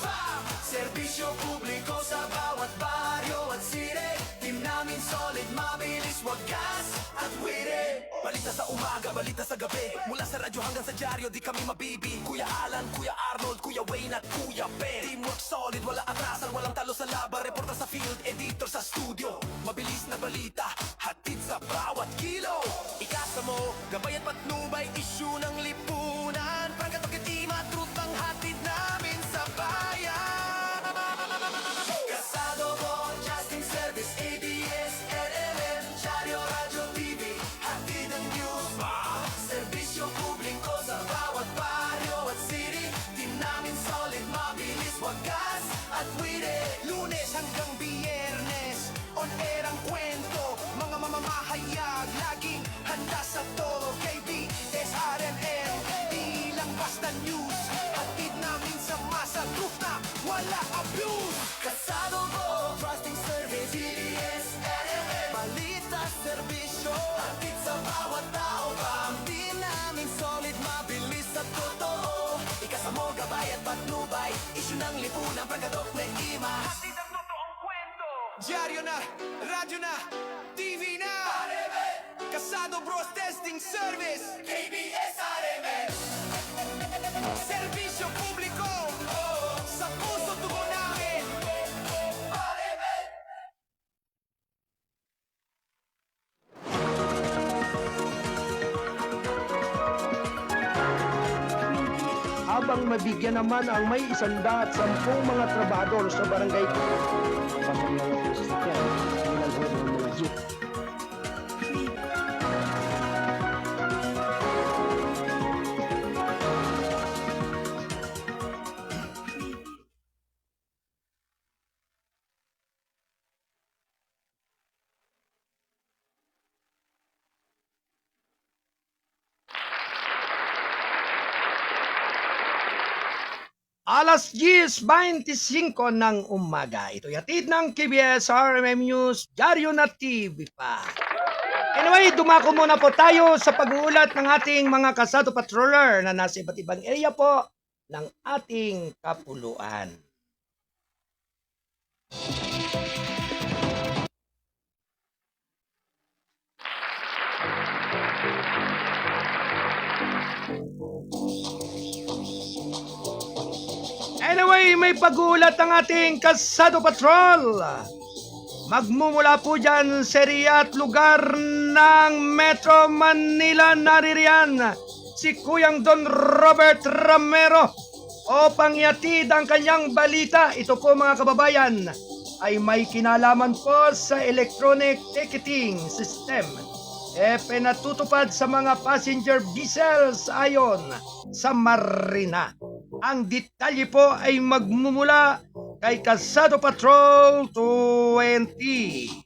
Serbisyo publiko sa bawat baryo at city. Team namin solid, mabilis, wagas at witty. Balita sa umaga, balita sa gabi. Mula sa radyo hanggang sa dyaryo, di kami mabibi. Kuya Alan, Kuya Arnold, Kuya Wayne at Kuya Ben. Teamwork solid, wala atrasan, walang talo sa laban. Reporter sa field, editor sa studio. Mabilis na balita, hatid sa bawat kilo. Ikasa mo, gabay at patnubay, issue ng lipunan. Prangkat o kitima, truth ang hatid namin sa bayan. Kasado Broadcasting Service, ABS, RMM, Dyaryo Radio TV, hatid ang news. Serbisyo publiko sa bawat baryo at city. Team namin solid, mabilis, wagas at witty. Lunes hanggang Biyernes, on air ang kwento. Mga mamamahayag, laging handa sa todo. KBS, RMM, di lang basta news. Hatid namin sa masa, truth na wala abuse. Kasado Broadcasting Service, CBS, RMM, balita, serbisyo, hatid sa bawat tao. Team namin solid, mabilis at totoo. Ikasa mo, gabay subaybay at patnubay, isyu ng lipunan, pagkatok na imas. Hatid ang totoong kwento. Dyaryo na, radyo na, TV na. Kasado Bros Testing Service, KBS-RMN. Serbisyo publiko, sa puso tugon namin. Habang mabigyan naman ang may 110 mga trabahador sa barangay Alas 10:25 ng umaga. Ito yatid ng KBS RMM News, Dyaryo na TV pa. Anyway, dumako muna po tayo sa pag-uulat ng ating mga kasado patroller na nasa iba't ibang area po ng ating kapuluan. Anyway, may pag-uulat ng ating Kasado Patrol. Magmumula po dyan sa area at lugar ng Metro Manila. Naririyan si Kuyang Don Robert Ramero upang ihatid ang kanyang balita. Ito po mga kababayan ay may kinalaman po sa electronic ticketing system. Pinatutupad sa mga passenger vessels ayon sa Marina. Ang detalye po ay magmumula kay Kasado Patrol 20.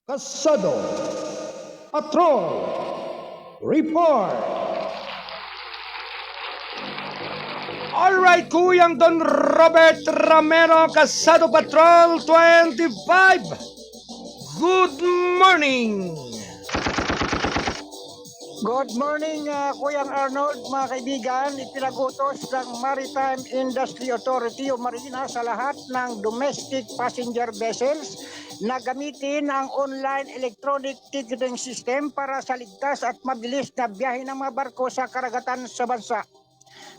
Kasado Patrol Report. Alright, Kuyang Don Robert Ramero, Kasado Patrol 25. Good morning! Good morning, Kuyang Arnold, mga kaibigan. Ipinagutos ng Maritime Industry Authority o Marina sa lahat ng domestic passenger vessels na gamitin ang online electronic ticketing system para sa ligtas at mabilis na biyahe ng mga barko sa karagatan sa bansa.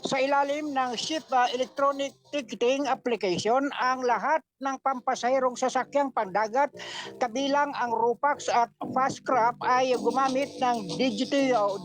Sa ilalim ng Ship Electronic Ticketing Application, ang lahat ng pampasahirong sasakyang pandagat kabilang ang RUPAX at Fastcraft ay gumamit ng digital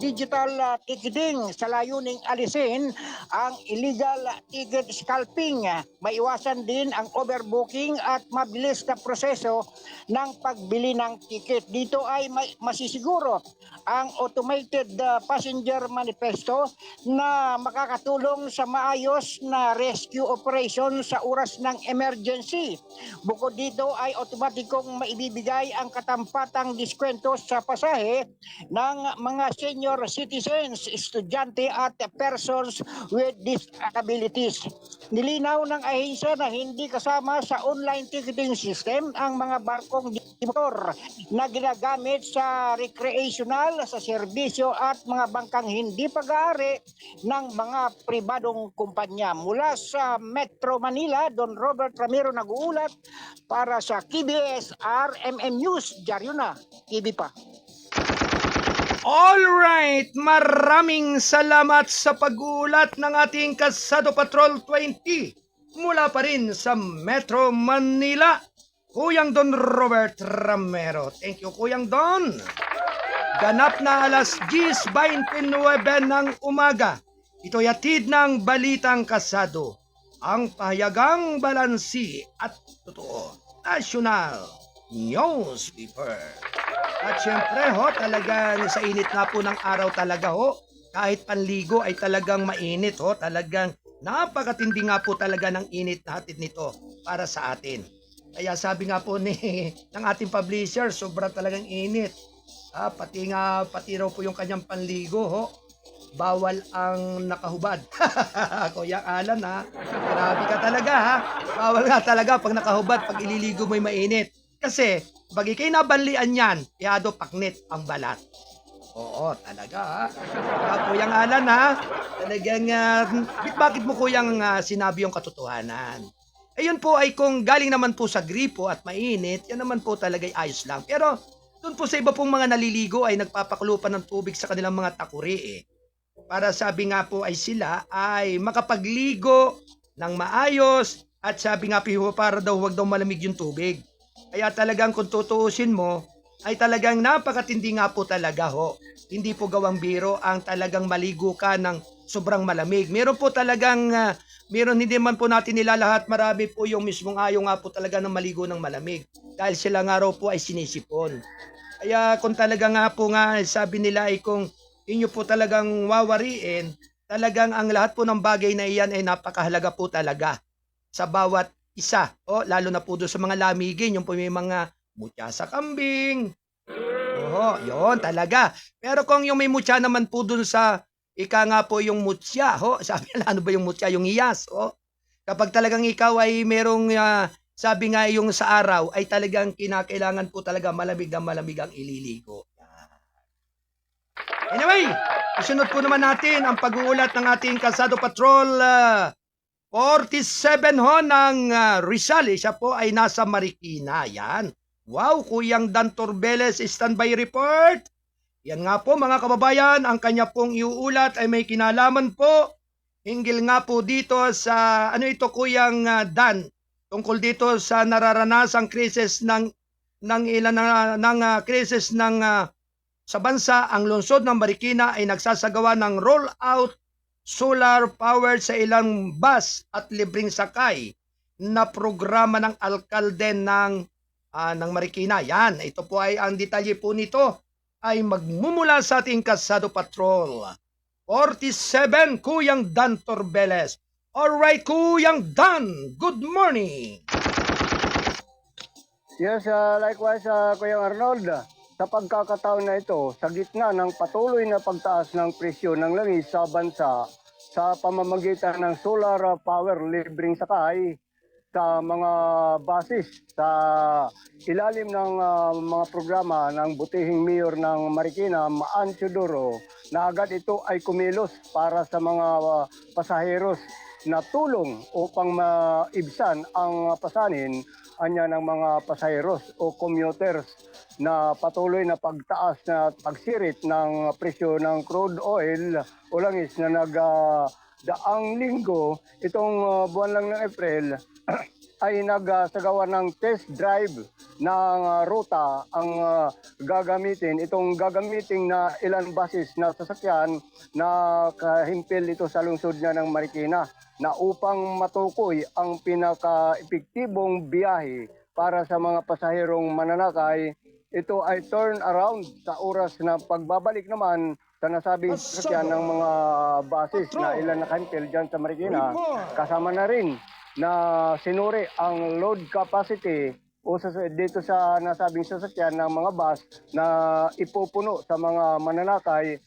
ticketing sa layuning alisin ang illegal ticket scalping. Maiwasan din ang overbooking at mabilis na proseso ng pagbili ng ticket. Dito ay masisiguro ang automated passenger manifesto na makakatulong sa maayos na rescue operation sa oras ng emergency. Bukod dito ay otomatikong maibibigay ang katampatang diskwento sa pasahe ng mga senior citizens, estudyante at persons with disabilities. Nilinaw ng ahensya na hindi kasama sa online ticketing system ang mga barkong motor na ginagamit sa recreational, sa serbisyo at mga bangkang hindi pag-aari ng mga pribadong kumpanya. Mula sa Metro Manila, Don Robert Ramero nag-uulat para sa KBS RMM News. Dyaryo na, TV pa. Alright, maraming salamat sa pag-uulat ng ating Kasado Patrol 20 mula pa rin sa Metro Manila, Kuyang Don Robert Ramero. Thank you, Kuyang Don. Ganap na alas 10:29 ng umaga. Ito'y hatid ng Balitang Kasado, ang pahayagang balansi at totoo national newspaper. At syempre ho, talagang sa init na po ng araw talaga ho, kahit panligo ay talagang mainit ho, talagang napakatindi nga po talaga ng init na hatid nito para sa atin. Kaya sabi nga po ng ating publisher, sobra talagang init. Pati raw po yung kanyang panligo ho, bawal ang nakahubad. Kuya Alan ha, grabe ka talaga ha. Bawal nga talaga pag nakahubad, pag ililigo mo'y mainit. Kasi, bagi kayo nabanlian yan, yado paknit ang balat. Oo, talaga ha. Kuyang Alan ha, talagang, bakit mo kuyang sinabi yung katotohanan? Ayun po ay kung galing naman po sa gripo at mainit, yan naman po talaga ay ayos lang. Pero, doon po sa iba pong mga naliligo ay nagpapakulo pa ng tubig sa kanilang mga takuri eh. Para sabi nga po ay sila ay makapagligo ng maayos at sabi nga po para daw huwag daw malamig yung tubig. Kaya talagang kung tutuusin mo ay talagang napakatindi nga po talaga ho. Hindi po gawang biro ang talagang maligo ka ng sobrang malamig. Meron po talagang, hindi man po natin nilalahat, marami po yung mismong ayaw nga po talaga ng maligo ng malamig. Dahil sila nga raw po ay sinisipon. Kaya kung talaga nga po nga, sabi nila ay kung inyo po talagang wawariin, talagang ang lahat po ng bagay na iyan ay napakahalaga po talaga sa bawat isa. O, lalo na po doon sa mga lamigin, yung po may mga mutya sa kambing. Oo, yun talaga. Pero kung yung may mutya naman po doon sa, ika nga po yung mutya, ho, sabi nila, ano ba yung mutya? Yung iyas, ho. Kapag talagang ikaw ay merong, sabi nga yung sa araw, ay talagang kinakailangan po talaga malamig ang ililigo. Anyway, isunod po naman natin ang pag-uulat ng ating Kalsado Patrol 47 ho ng Rizal. Siya po ay nasa Marikina. Yan. Wow, Kuyang Dan Torbeles, standby report. Yan nga po mga kababayan, ang kanya pong iuulat ay may kinalaman po. Hinggil nga po dito sa, ano ito Kuyang Dan, tungkol dito sa nararanasang krisis ng krisis ng sa bansa. Ang lungsod ng Marikina ay nagsasagawa ng roll-out solar power sa ilang bus at libreng sakay na programa ng alkalde ng Marikina. Yan, ito po ay ang detalye po nito ay magmumula sa ating Kalsado Patrol 47, Kuyang Dan Torbeles. Alright, Kuyang Dan, good morning! Yes, likewise, Kuya Arnold. Sa pagkakataon na ito, sa gitna ng patuloy na pagtaas ng presyo ng langis sa bansa sa pamamagitan ng solar power libreng sakay sa mga basis sa ilalim ng mga programa ng butihing mayor ng Marikina, Maan Teodoro, na agad ito ay kumilos para sa mga pasaheros na tulong upang maibsan ang pasanin anya ng mga pasaheros o commuters na patuloy na pagtaas na pagsirit ng presyo ng crude oil o langis na daang linggo, itong buwan lang ng April, ay nagsagawa ng test drive ng ruta ang gagamitin. Itong gagamitin na ilan basis na sasakyan na kahimpil ito sa lungsod niya ng Marikina na upang matukoy ang pinaka-epektibong biyahe para sa mga pasaherong mananakay. Ito ay turn around sa oras na pagbabalik naman sa nasabing sasakyan ng mga basis na ilan nakahimpil dyan sa Marikina. Kasama na rin na sinuri ang load capacity o dito sa nasabing sasakyan ng mga bus na ipupuno sa mga mananakay,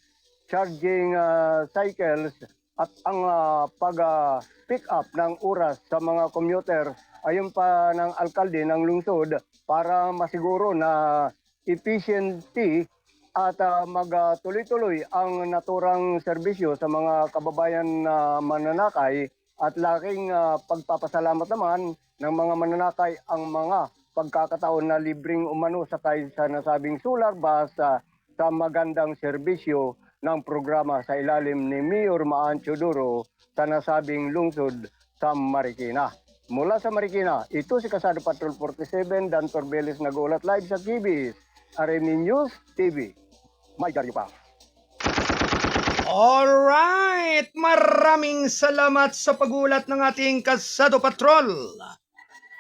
charging cycles at ang pag-pick up ng oras sa mga commuter ayon pa ng alkalde ng lungsod para masiguro na efficiency at magtuloy-tuloy ang naturang serbisyo sa mga kababayan na mananakay. At laking pagpapasalamat naman ng mga mananakay ang mga pagkakataon na libreng umano sakay sa nasabing solar bus sa magandang serbisyo ng programa sa ilalim ni Mayor Maan Teodoro sa nasabing lungsod sa Marikina. Mula sa Marikina, ito si Kalsado Patrol 47, Dan Torbeles, nag-uulat live sa KBS, RMN News TV. May garyo pa. Alright, maraming salamat sa pag-ulat ng ating Kalsado Patrol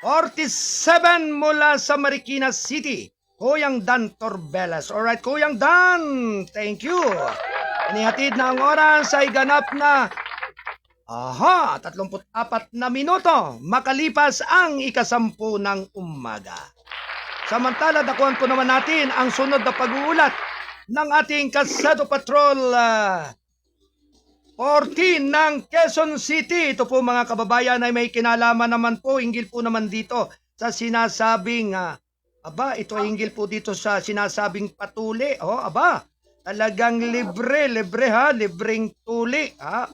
47 mula sa Marikina City, Kuyang Dan Torbeles. Alright, Kuyang Dan, thank you. Inihatid na ang oras ay ganap na 34 na minuto makalipas ang ikasampu ng umaga. Samantala, dakuhan po naman natin ang sunod na pag-uulat ng ating Kalsado Patrol 14 ng Quezon City. Ito po mga kababayan ay may kinalaman naman po, hinggil po naman dito sa sinasabing Aba, ito ay hinggil po dito sa sinasabing patuli. Oh, aba, talagang libre ha, libreng tuli ha.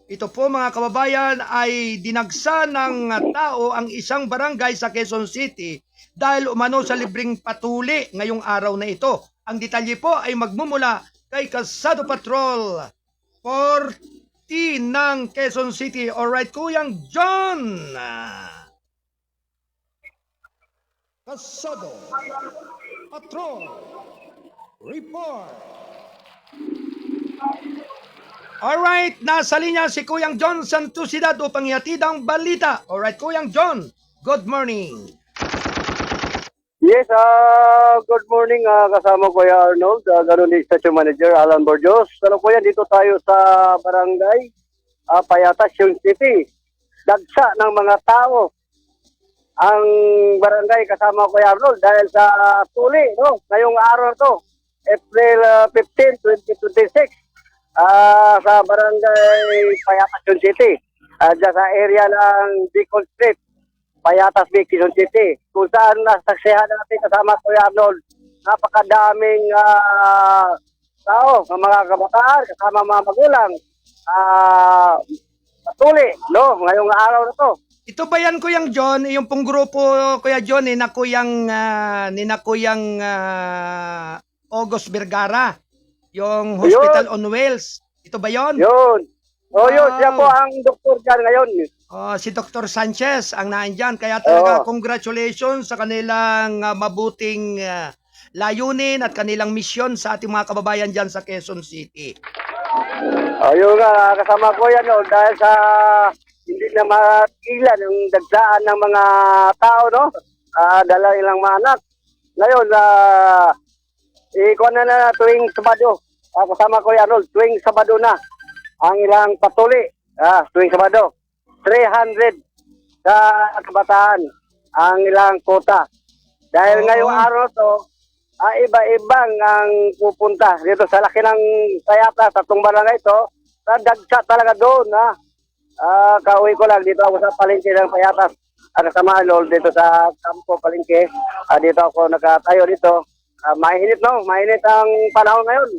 Ito po mga kababayan ay dinagsa ng tao ang isang barangay sa Quezon City dahil umano sa libreng patuli ngayong araw na ito. Ang detalye po ay magmumula kay Kalsado Patrol 40 ng Quezon City. Alright, Kuyang John! Kalsado Patrol Report. Alright, nasa linya si Kuyang John Santusidad upang ihatid ang balita. Alright, Kuyang John, good morning. Yes, good morning kasama ko ya Arnold, ganun din Station Manager Alan Borjos. Ano po yan, dito tayo sa barangay Payatas, yung city. Dagsa ng mga tao ang barangay kasama ko ya Arnold dahil sa tuli, no? Ngayong araw to, April 15, 2026. Sa barangay Payatas, yung city. Diyan sa area ng Bicol Street. Payatas, Quezon City, kung saan nasaksihan natin kasama ko Arnold, napakadaming tao, mga kabataan, kasama mga magulang, patuli, no, ngayong araw na to. Ito ba yan, Kuyang John, yung pong grupo, Kuya John, ni na Kuyang August Vergara, yung Hospital on Wheels. Ito ba yon? Yun. Yun, siya po ang doktor dyan ngayon. Si Dr. Sanchez ang naandyan. Kaya talaga congratulations sa kanilang mabuting layunin at kanilang misyon sa ating mga kababayan dyan sa Quezon City. Ayun nga, kasama ko yan, no, dahil sa hindi na makilan yung dagsaan ng mga tao, no? Dala ilang mga anak. Ngayon, ikuha na tuwing Sabado. Kasama ko yan, Arnold, tuwing Sabado na ang ilang patuli. Tuwing Sabado. 300 sa kabataan ang ilang kota. Dahil ngayong araw to, iba-ibang ang pupunta dito sa laki ng Sayata, sa barangay ito. Dagsa talaga doon. Kauwi ko lang dito ako sa palengke ng Payatas. Kasama Lord dito sa kampo palengke. Dito ako nakatayo dito. Mainit, no? Mainit ang panahon ngayon.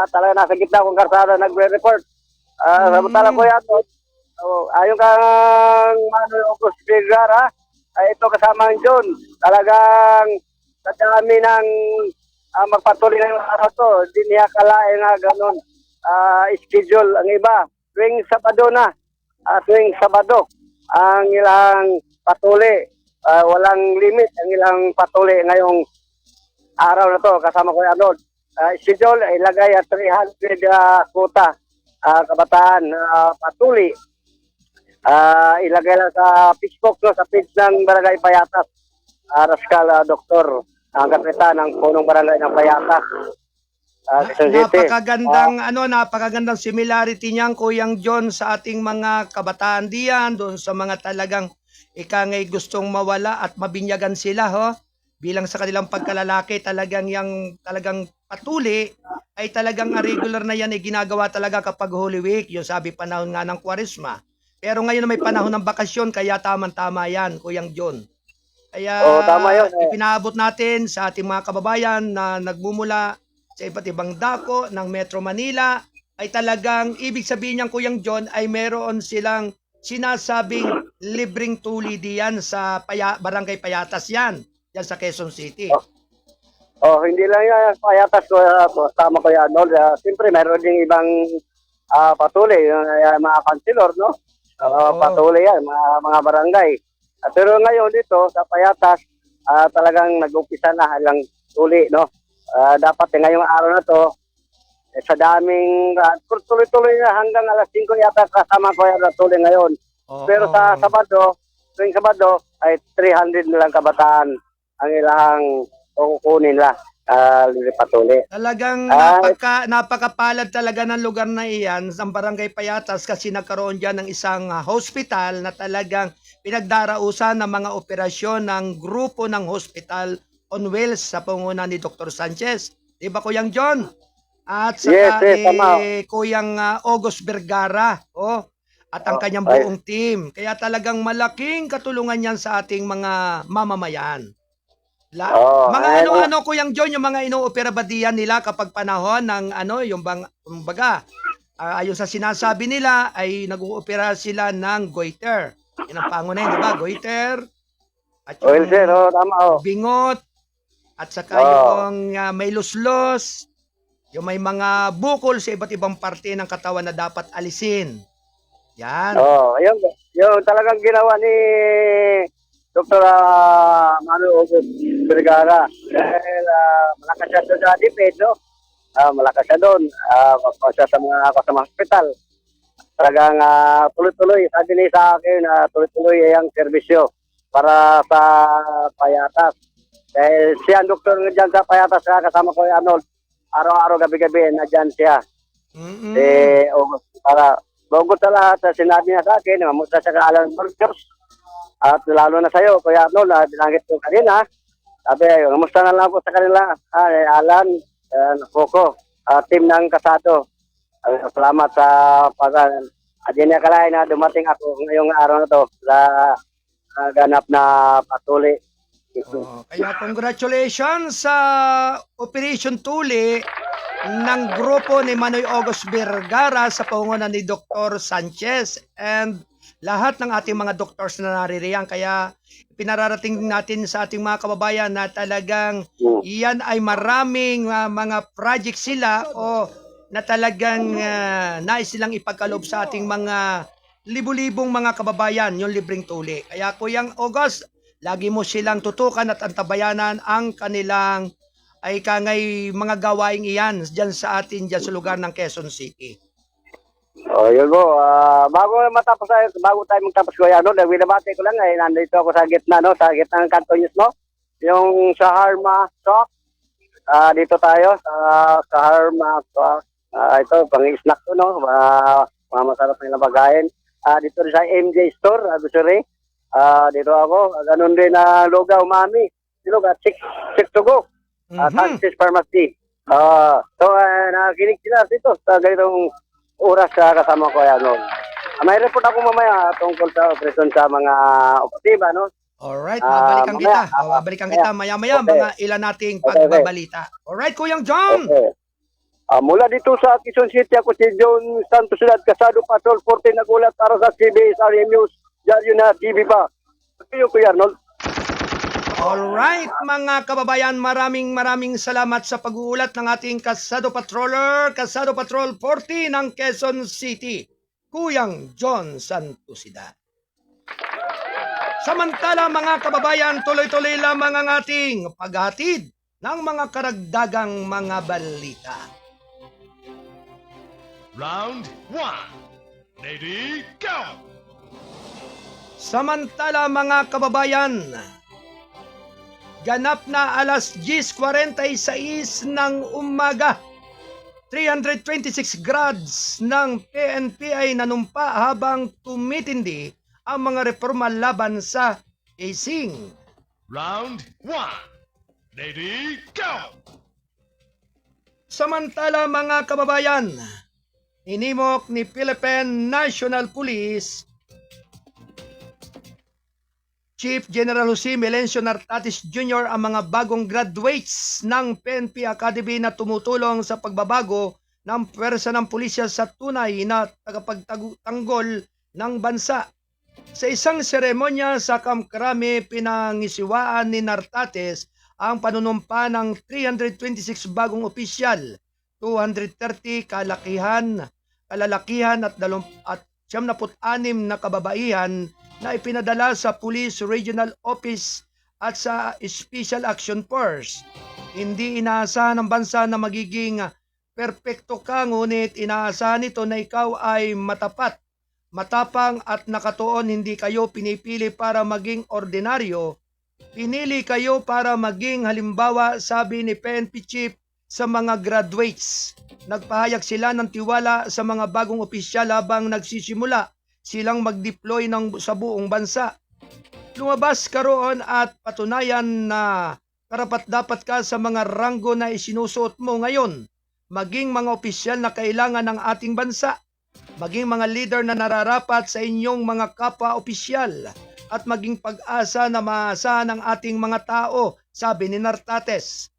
Talaga nasa gitna akong karsada nagre-report. Samantala ko yan. Ayon kang Manuel August Vergara, ito kasama ang John. Talagang sa dami ng magpatuloy ngayong araw to, hindi niya kalain nga ganun schedule ang iba. Tuwing Sabado na, tuwing Sabado, ang ilang patuli, walang limit ang ilang patuli ngayong araw na to, kasama ko yan doon. Schedule, ilagay at 300 kuta, kabataan, patuli. Ilagay lang sa Facebook, no, sa page ng Barangay Payatas. Raskal Doktor, ang kapitan ng punong barangay ng Payatas. Napakagandang similarity niyan, Kuyang John, sa ating mga kabataan diyan, doon sa mga talagang ikangay gustong mawala at mabinyagan sila, ho. Bilang sa kanilang pagkalalaki, talagang patuli ay talagang regular na yan ay ginagawa talaga kapag Holy Week, yung sabi panahon nga ng Kwaresma. Pero ngayon na may panahon ng bakasyon, kaya tama-tama yan, Kuyang John. Kaya tama yun, ipinaabot natin sa ating mga kababayan na nagmumula sa iba't ibang dako ng Metro Manila, ay talagang ibig sabihin niyang, Kuyang John, ay meron silang sinasabing libreng tuli diyan sa Barangay Payatas yan sa Quezon City. Hindi lang yan, Payatas ko, tama ko yan, no? Siyempre, meron ding ibang patuli, mga kansilor, no? Patuli yan, mga barangay. Pero ngayon dito, sa Payatas, talagang nag-umpisa na lang tuli, no? Dapat ngayong araw na to, sa daming, tuloy-tuloy na hanggang alas 5 yata kasama ko yan na tuli ngayon. Pero sa Sabado, tuwing Sabado, ay 300 na lang kabataan ang ilang kukunin nila. Patuli. Talagang napakapalad talaga ng lugar na iyan, ang Barangay Payatas, kasi nagkaroon dyan ng isang hospital na talagang pinagdarausan ng mga operasyon ng grupo ng Hospital on Wheels sa panguna ni Dr. Sanchez. Di ba, Kuyang John? At saka Kuyang August Vergara. At ang kanyang buong team. Kaya talagang malaking katulungan yan sa ating mga mamamayan. Mga ayan, ano-ano Kuyang John, yung mga inoopera ba diyan nila kapag panahon ng yung kumbaga, ayon sa sinasabi nila ay nag-oopera sila ng goiter. Yan ang pangunahin, di ba? Goiter at oil sir, tama bingot at saka Oo. yung may luslos, yung may mga bukol sa iba't ibang parte ng katawan na dapat alisin. Yan. Yung talagang ginawa ni Dr. Manuel August Vergara. Dahil malakas siya doon sa DepEd, no? Malakas siya doon. Siya sa mga hospital. Talagang tuloy-tuloy. Sabi niya sa akin, tuloy-tuloy ang serbisyo para sa Payatas. Dahil siya ang doktor dyan sa Payatas, kasama ko yung Arnold. Araw-araw, gabi-gabi, na dyan siya. Para bago sa lahat, sinabi niya sa akin, mamusta siya ka Alan Burgos. At lalo na sa'yo, Kuya Arnold, binanggit ko kanina. Sabi, kamusta na lang po sa kanila, Alan, Coco, team ng Kasado. Salamat sa hindi niya kalahin na dumating ako ngayong araw na to sa ganap na patuli. Kaya congratulations sa Operation Tuli ng grupo ni Manoy August Vergara sa pangunan ni Dr. Sanchez and lahat ng ating mga doctors na naririyan. Kaya pinararating natin sa ating mga kababayan na talagang iyan ay maraming mga project sila o na talagang nais silang ipagkaloob sa ating mga libu-libong mga kababayan, yung libreng tuli. Kaya Kuyang August, lagi mo silang tutukan at antabayanan ang kanilang ay kangay mga gawaing iyan dyan sa atin, dyan sa lugar ng Quezon City. Yun po. Bago tayo magtapos ko yan, binabati ko lang, nandito ako sa gitna, sa gitna ng Kanto News, yung Shaharma Stock. Dito tayo sa Shaharma Stock. Ito, pang-snack to, mga masarap na pagkain. Dito rin sa MJ Store, Agusuri. Dito ako. Ganun din na Lugaw Mami. Silog at Six to Go. Texas Pharmacy. Nakikinig sila dito sa ganitong oras kasama ko yan. May report ako mamaya tungkol sa operasyon sa mga operatiba, Alright, babalikan kita. Babalikan kita maya-maya, mga ilan nating pagbabalita. Alright, Kuyang John! Okay. Mula dito sa Quezon City, ako si John Santos Kasado, Patrol 14, nagulat para sa CBS RM News. Diyan na TV pa. Ito Kuya Arnold. Alright, mga kababayan, maraming salamat sa pag-uulat ng ating Kasado Patroller, Kasado Patrol 40 ng Quezon City, Kuyang John Santosidad. Samantala mga kababayan, tuloy-tuloy lamang ang ating paghatid ng mga karagdagang mga balita. Round 1. Ready, go! Samantala mga kababayan, ganap na alas 10:46 ng umaga, 326 grads ng PNP ay nanumpa habang tumitindi ang mga reforma laban sa casing. Round 1. Ready, go! Samantala mga kababayan, inimok ni Philippine National Police Chief General Jose Melencio Nartatis Jr. ang mga bagong graduates ng PNP Academy na tumutulong sa pagbabago ng pwersa ng pulisya sa tunay na tagapagtanggol ng bansa. Sa isang seremonya sa Camp Crame, pinangisiwaan ni Nartates ang panunumpa ng 326 bagong opisyal, 230 kalalakihan at 76 na kababaihan na ipinadala sa Police Regional Office at sa Special Action Force. Hindi inaasahan ng bansa na magiging perpekto ka, ngunit inaasahan nito na ikaw ay matapat, matapang at nakatuon. Hindi kayo pinipili para maging ordinaryo, pinili kayo para maging halimbawa, sabi ni PNP Chief sa mga graduates. Nagpahayag sila ng tiwala sa mga bagong opisyal habang nagsisimula silang mag-deploy sa buong bansa. Lumabas karoon at patunayan na karapat-dapat ka sa mga ranggo na isinusuot mo ngayon. Maging mga opisyal na kailangan ng ating bansa. Maging mga leader na nararapat sa inyong mga kapwa-opisyal. At maging pag-asa na maasahan ng ating mga tao sabi ni Nartates.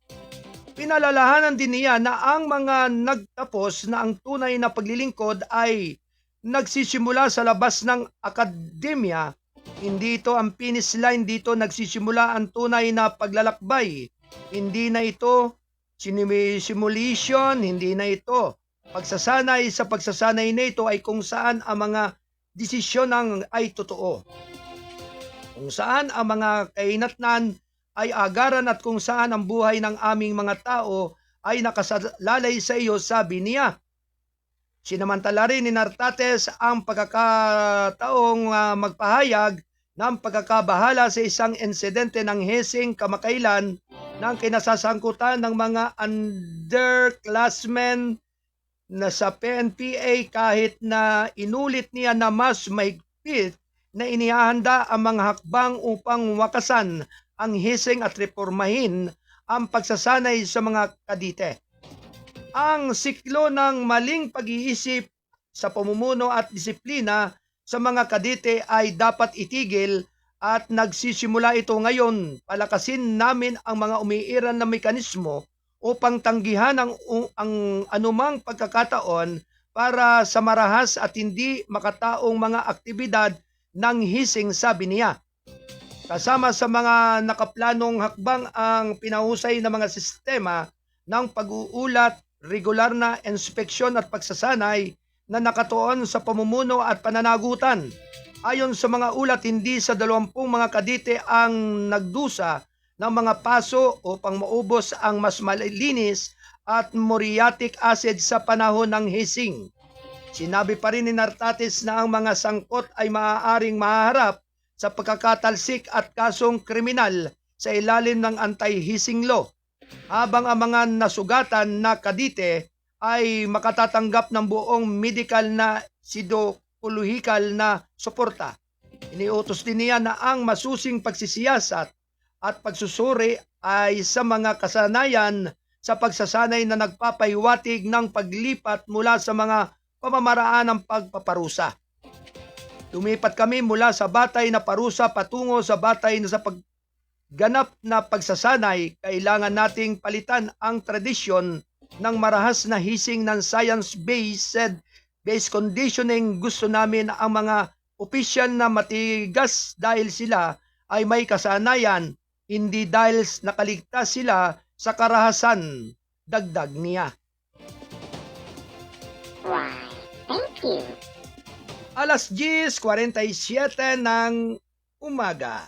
Pinalalahanan din niya na ang mga nagtapos na ang tunay na paglilingkod ay nagsisimula sa labas ng akademya. Hindi ito ang finish line, dito nagsisimula ang tunay na paglalakbay. Hindi na ito simulation, hindi na ito pagsasanay. Sa pagsasanay na ito ay kung saan ang mga desisyon ay totoo. Kung saan ang mga kahinatnan ay agaran at kung saan ang buhay ng aming mga tao ay nakasalalay sa iyo, sabi niya. Sinamantala rin ni Nartates ang pagkakataong magpahayag ng pagkakabahala sa isang insidente ng Hesing kamakailan ng kinasasangkutan ng mga underclassmen na sa PNPA, kahit na inulit niya na mas mahigpit na inihahanda ang mga hakbang upang wakasan ang Hesing at reformahin ang pagsasanay sa mga kadite. Ang siklo ng maling pag-iisip sa pamumuno at disiplina sa mga kadite ay dapat itigil at nagsisimula ito ngayon. Palakasin namin ang mga umiiral na mekanismo upang tanggihan ang anumang pagkakataon para sa marahas at hindi makataong mga aktibidad ng Hesing, sabi niya. Kasama sa mga nakaplanong hakbang ang pinahusay ng mga sistema ng pag-uulat, regular na inspeksyon at pagsasanay na nakatuon sa pamumuno at pananagutan. Ayon sa mga ulat, hindi sa 20 mga kadite ang nagdusa ng mga paso upang maubos ang mas malinis at muriatic acid sa panahon ng Hesing. Sinabi pa rin ni Nartates na ang mga sangkot ay maaaring mahaharap sa pagkakatalsik at kasong kriminal sa ilalim ng anti-Hesing law, habang ang mga nasugatan na kadite ay makatatanggap ng buong medical na pseudo-psikolohikal na suporta. Iniutos din niya na ang masusing pagsisiyasat at pagsusuri ay sa mga kasanayan sa pagsasanay na nagpapahiwatig ng paglipat mula sa mga pamamaraan ng pagpaparusa. Lumipat kami mula sa batay na parusa patungo sa batay na sa pagganap na pagsasanay. Kailangan nating palitan ang tradisyon ng marahas na Hesing ng science-based conditioning. Gusto namin ang mga opisyal na matigas dahil sila ay may kasanayan, hindi dahil nakaligtas sila sa karahasan, dagdag niya. Thank you. Alas 10:47 ng umaga.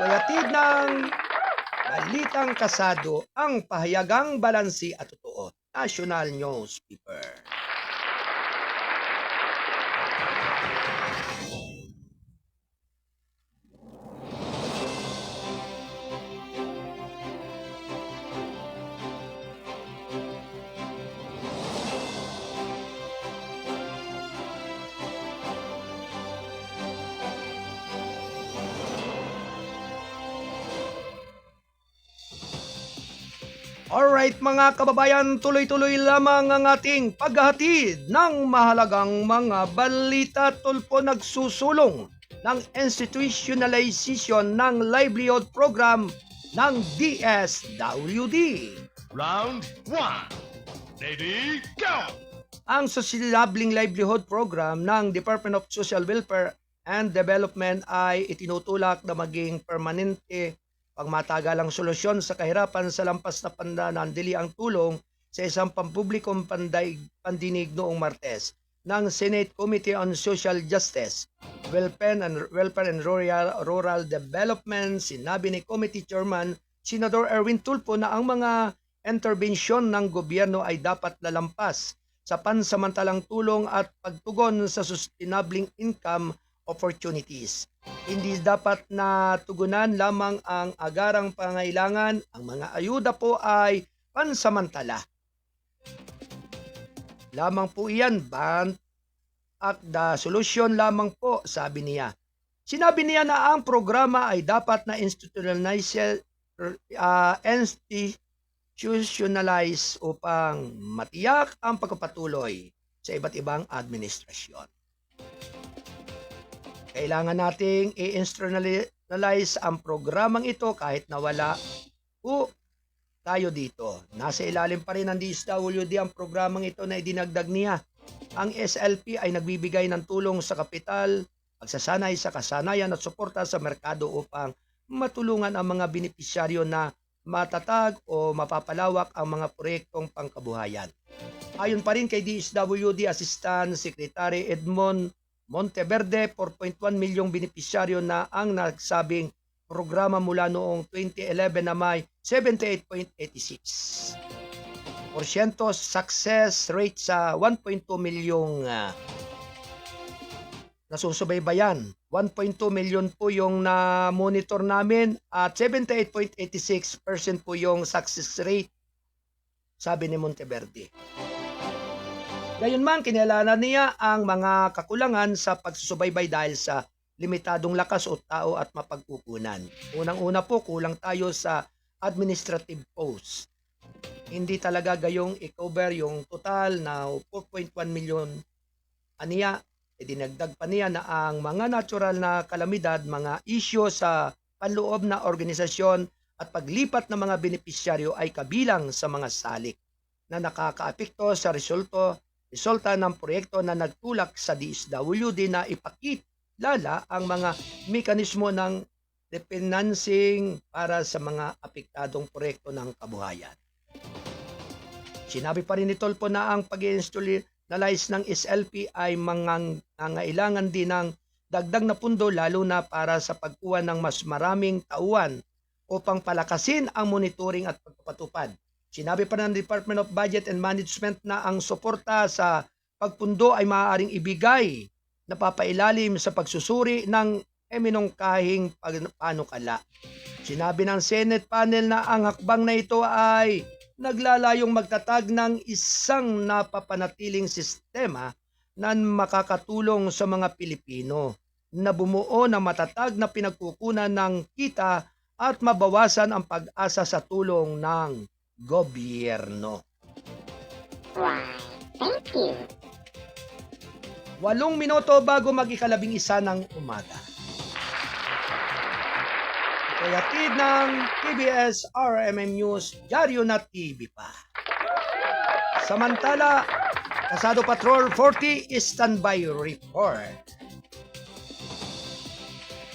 Ito'y ng balitang kasado, ang pahayagang balansi at totoo. National Newspaper. Alright mga kababayan, tuloy-tuloy lamang ang ating paghahatid ng mahalagang mga balita. Tulpo nagsusulong ng institutionalization ng livelihood program ng DSWD. Round 1. Ready, go! Ang Sustainable Livelihood Program ng Department of Social Welfare and Development ay itinutulak na maging permanente pangmatagalang solusyon sa kahirapan sa lampas na pananandili ang tulong sa isang pampublikong pandinig noong Martes ng Senate Committee on Social Justice, Welfare and Rural Development. Sinabi ni Committee Chairman Senador Erwin Tulfo na ang mga interbensyon ng gobyerno ay dapat lalampas sa pansamantalang tulong at pagtugon sa sustainable income opportunities. Hindi dapat na tugunan lamang ang agarang pangailangan. Ang mga ayuda po ay pansamantala lamang po iyan, at the solution lamang po, sabi niya. Sinabi niya na ang programa ay dapat na institutionalize upang matiyak ang pagpapatuloy sa iba't ibang administrasyon. Kailangan nating i-institutionalize ang programang ito kahit na wala po tayo dito. Nasa ilalim pa rin ng DSWD ang programang ito na idinagdag niya. Ang SLP ay nagbibigay ng tulong sa kapital, pagsasanay sa kasanayan at suporta sa merkado upang matulungan ang mga benepisyaryo na matatag o mapapalawak ang mga proyektong pangkabuhayan. Ayon pa rin kay DSWD Assistant Secretary Edmond Monteverde, 4.1 milyong benepisyaryo na ang nagsabing programa mula noong 2011 na may 78.86%. Success rate sa 1.2 milyong nasusubaybayan. 1.2 million po yung na-monitor namin at 78.86% po yung success rate, sabi ni Monteverde. Gayunman, kinilala niya ang mga kakulangan sa pagsusubaybay dahil sa limitadong lakas o tao at mapagkukunan. Unang-una po, kulang tayo sa administrative post. Hindi talaga gayong i-cover yung total na 4.1 million. Aniya, dinagdag pa niya na ang mga natural na kalamidad, mga isyo sa panloob na organisasyon at paglipat ng mga benepisyaryo ay kabilang sa mga salik na nakakaapekto sa resulta ng proyekto na nagtulak sa DSWD na ipakilala ang mga mekanismo ng financing para sa mga apektadong proyekto ng kabuhayan. Sinabi pa rin ni Tolpo na ang pag-institutionalize ng SLP ay nangailangan din ng dagdag na pundo lalo na para sa pagkuha ng mas maraming tauhan upang palakasin ang monitoring at pagpapatupad. Sinabi pa ng Department of Budget and Management na ang suporta sa pagpundo ay maaaring ibigay na papailalim sa pagsusuri ng eminongkahing panukala. Sinabi ng Senate panel na ang hakbang na ito ay naglalayong magtatag ng isang napapanatiling sistema na makakatulong sa mga Pilipino na bumuo ng matatag na pinagkukunan ng kita at mabawasan ang pag-asa sa tulong ng gobyerno. Thank you. 8 minuto bago mag-11 ng umaga. Kayatid ng PBS RMM News, Diaryo na TV pa. Samantala, Kasado Patrol 40 standby report.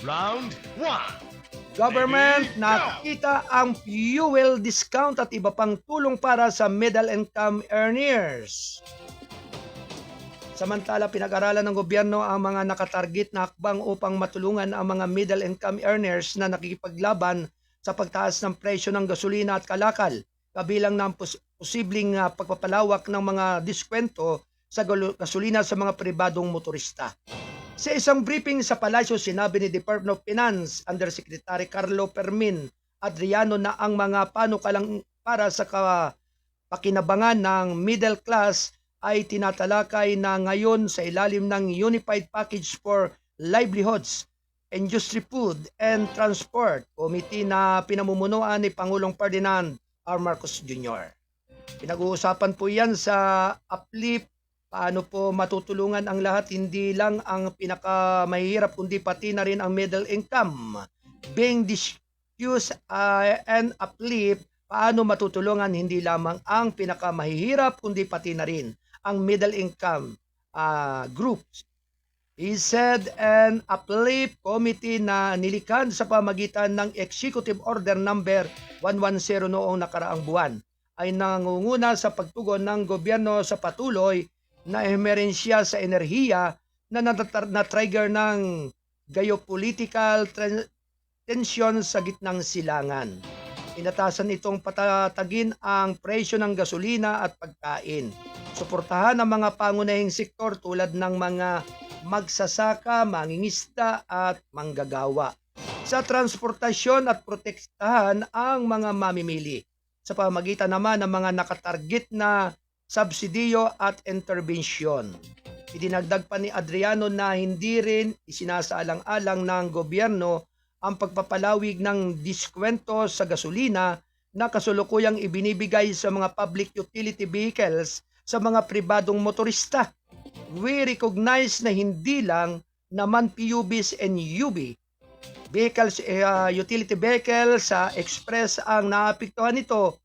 Round 1. Government nakita ang fuel discount at iba pang tulong para sa middle income earners. Samantala, pinag-aralan ng gobyerno ang mga nakatarget na hakbang upang matulungan ang mga middle income earners na nakikipaglaban sa pagtaas ng presyo ng gasolina at kalakal, kabilang ng posibleng pagpapalawak ng mga diskwento sa gasolina sa mga pribadong motorista. Sa isang briefing sa Palasyo, sinabi ni Department of Finance Undersecretary Carlo Fermin Adriano na ang mga panukalang para sa pakinabangan ng middle class ay tinatalakay na ngayon sa ilalim ng Unified Package for Livelihoods, Industry, Food, and Transport Committee na pinamumunuan ni Pangulong Ferdinand R. Marcos Jr. Pinag-uusapan po yan sa uplift, paano po matutulungan ang lahat, hindi lang ang pinakamahirap kundi pati na rin ang middle income. Being discussed and uplift, paano matutulungan hindi lamang ang pinakamahirap kundi pati na rin ang middle income groups. He said an uplift committee na nilikhan sa pamagitan ng Executive Order number 110 noong nakaraang buwan ay nangunguna sa pagtugon ng gobyerno sa patuloy na emerensya sa enerhiya na na-trigger ng geopolitical tension sa gitnang silangan. Inatasan itong patatagin ang presyo ng gasolina at pagkain. Suportahan ang mga pangunahing sektor tulad ng mga magsasaka, mangingisda at manggagawa. Sa transportasyon at protektahan ang mga mamimili. Sa pamagitan naman ng mga nakatarget na subsidiyo at interbensyon. Idinagdag pa ni Adriano na hindi rin isinasaalang-alang ng gobyerno ang pagpapalawig ng diskwento sa gasolina na kasulukuyang ibinibigay sa mga public utility vehicles sa mga pribadong motorista. We recognize na hindi lang naman PUBs and UB vehicles, utility vehicles sa express ang naapektuhan nito.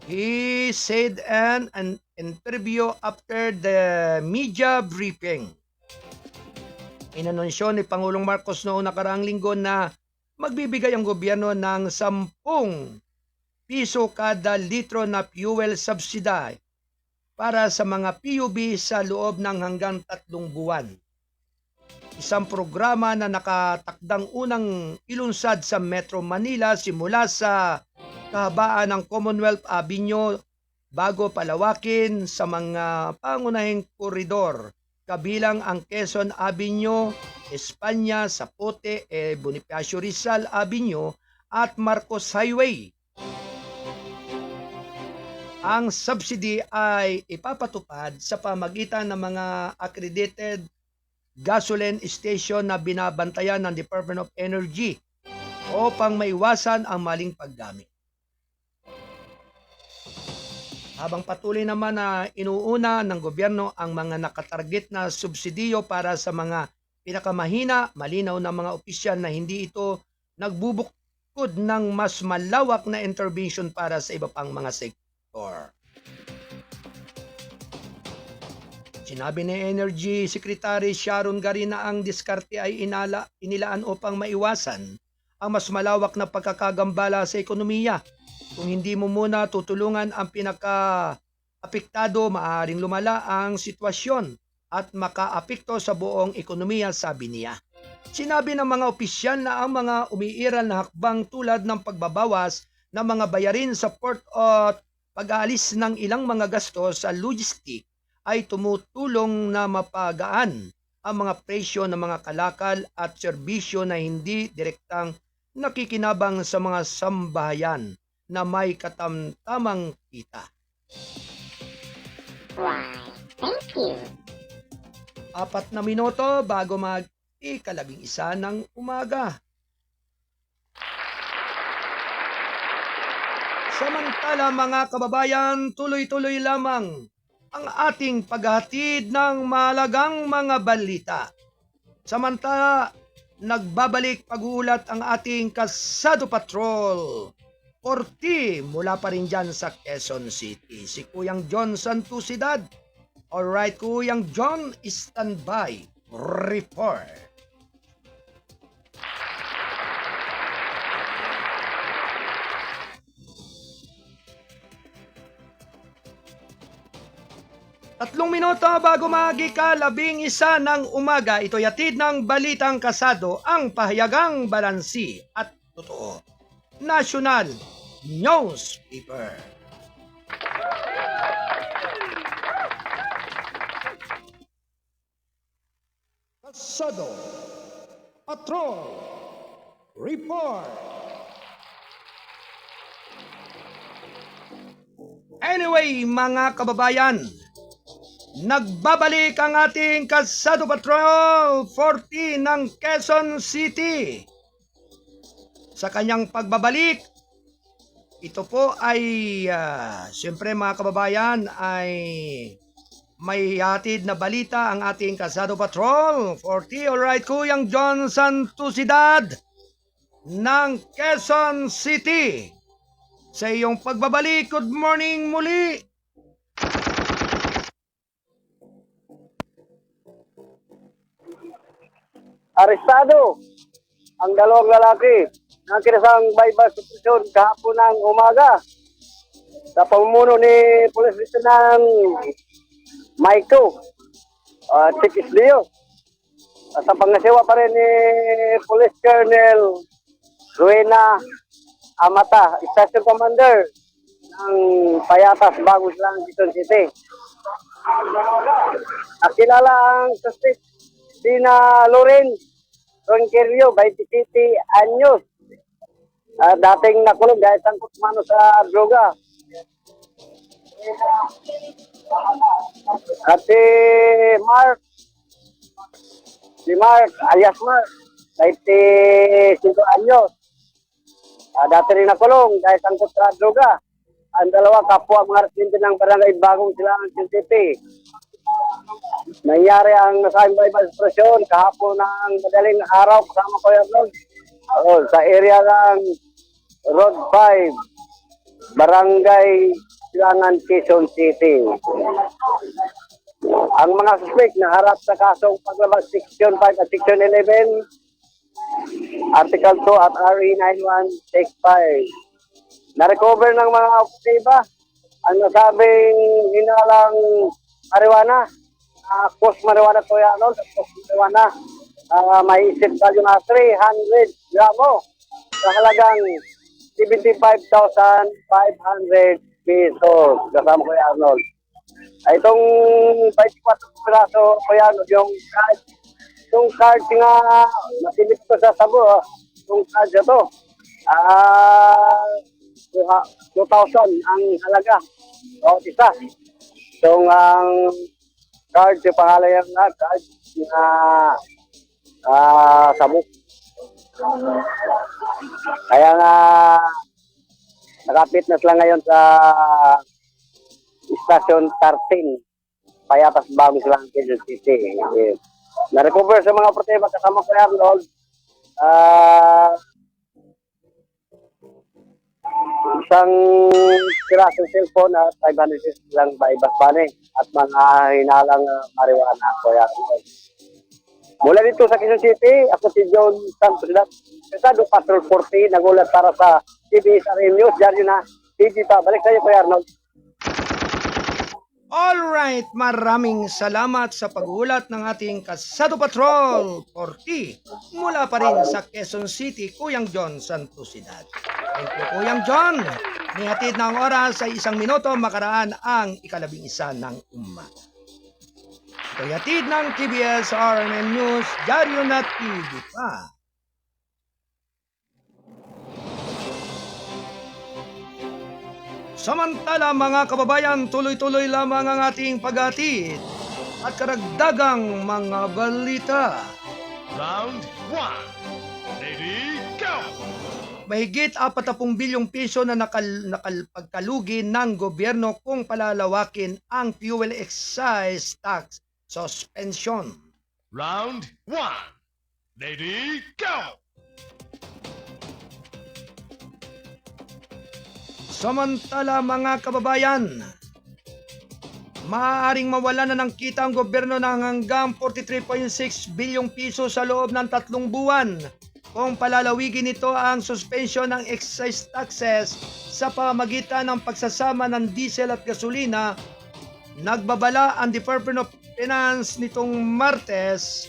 He said in an interview after the media briefing. Inanunsyo ni Pangulong Marcos noong nakaraang linggo na magbibigay ang gobyerno ng 10 piso kada litro na fuel subsidy para sa mga PUB sa loob ng hanggang 3 buwan. Isang programa na nakatakdang unang ilunsad sa Metro Manila simula sa kahabaan ng Commonwealth Avenue bago palawakin sa mga pangunahing koridor kabilang ang Quezon Avenue, Espanya, Zapote, Bonifacio Rizal Avenue at Marcos Highway. Ang subsidy ay ipapatupad sa pamagitan ng mga accredited gasoline station na binabantayan ng Department of Energy upang maiwasan ang maling paggamit. Habang patuloy naman na inuuna ng gobyerno ang mga nakatarget na subsidiyo para sa mga pinakamahina, malinaw ng mga opisyal na hindi ito nagbubukod ng mas malawak na intervention para sa iba pang mga sektor. Sinabi ni Energy Secretary Sharon Garin na ang diskarte ay inilaan upang maiwasan ang mas malawak na pagkakagambala sa ekonomiya. Kung hindi mo muna tutulungan ang pinaka-apektado, maaaring lumala ang sitwasyon at makaapekto sa buong ekonomiya, sabi niya. Sinabi ng mga opisyal na ang mga umiiral na hakbang tulad ng pagbabawas ng mga bayarin sa port at pag-aalis ng ilang mga gastos sa logistic ay tumutulong na mapagaan ang mga presyo ng mga kalakal at serbisyo na hindi direktang nakikinabang sa mga sambahayan na may katamtamang kita. Why, thank you. 4 na minuto bago mag-11 ng umaga. Samantala mga kababayan, tuloy-tuloy lamang ang ating paghahatid ng mahalagang mga balita. Samantala, nagbabalik pag-uulat ang ating Kasado Patrol 40 mula pa rin dyan sa Quezon City. Si Kuyang John Santusidad. Alright, Kuyang John, standby. Report. Tatlong minuto bago mag-11 ng umaga, ito'y hatid ng Balitang Kasado, ang pahayagang balansi at totoo. National Newspaper. Kasado Patrol Report. Anyway, mga kababayan, nagbabalik ang ating Kasado Patrol 40 ng Quezon City. Sa kanyang pagbabalik, ito po ay, siyempre mga kababayan, ay may hatid na balita ang ating Kasado Patrol 40. Alright, Kuyang John Santusidad ng Quezon City. Sa iyong pagbabalik, good morning muli. Arestado ang dalawang lalaki na kinasang bypass operation kahapon ng umaga sa pamumuno ni Police Lieutenant Maiko Chiquis Leo. Sa pangasiwa pa rin ni Police Colonel Ruena Amata, Station Commander ng Payatas, Bagos lang, Quezon City. Nakilala ang suspect sina Loren Ronquerio, 27 anyos. Dating nakulong dahil sangkot mano sa droga. At si Mark alias Mark, 25 anyos. Dati rin nakulong dahil sangkot sa droga. Ang dalawa kapwa mga residente ng barangay Bagong Silangan City. nangyari ang nasabing bypass operasyon kahapon ng madaling araw kasama ko yung Arnold. Sa area ng Road 5, Barangay Silangan, Quezon City. Ang mga suspect na harap sa kasong paglabas Section 5 at Section 11, Article 2 at RE 9165. Na-recover ng mga operatiba ang nasabing hinalang marijuana, post marijuana to yan, post marijuana, may isip value na 300 gramo sa halagang 75,500 pesos. Kasama ko yan, Arnold. Itong 24 piraso ko yan, yung card nga, nasilip ko sa sabo, yung card na to, 2,000 ang halaga. O, isa. So, ang card, yung pangalan yung card, na sabo. Kaya nga, nakapit na sila ngayon sa Station 13, Payatas Bagong Silang, Quezon City. Na-recover sa mga proteba kasama ko Arnold. Isang pirasong cellphone at 500 lang baibas bane at mga hinalang marijuana ko Arnold. Mula dito sa Quezon City, ako si John Santos Pesado Patrol 40, nagulat para sa TVSRM News. Diyan na, TV pa. Balik sa iyo, Kuya Arnold. Alright, maraming salamat sa pag-ulat ng ating Kasado Patrol 40 mula pa rin sa Quezon City, Kuyang John Santosidad. Thank you, Kuyang John. Nihatid na ang oras sa 1 minuto makaraan ang 11 ng umaga. Ito'y hatid ng TBS RMN News, Diaryo na TV pa. Samantala mga kababayan, tuloy-tuloy lamang ang ating paghatid at karagdagang mga balita. Round 1. Ready, go! Mahigit 40 bilyong piso na nakalpagkalugi ng gobyerno kung palalawakin ang fuel excise tax suspension. Round 1. Ready, go! Samantala mga kababayan, maaaring mawala na ng kita ang gobyerno ng hanggang 43.6 bilyong piso sa loob ng 3 buwan kung palalawigin nito ang suspension ng excise taxes sa pamamagitan ng pagsasama ng diesel at gasolina. Nagbabala ang Department of Finance nitong Martes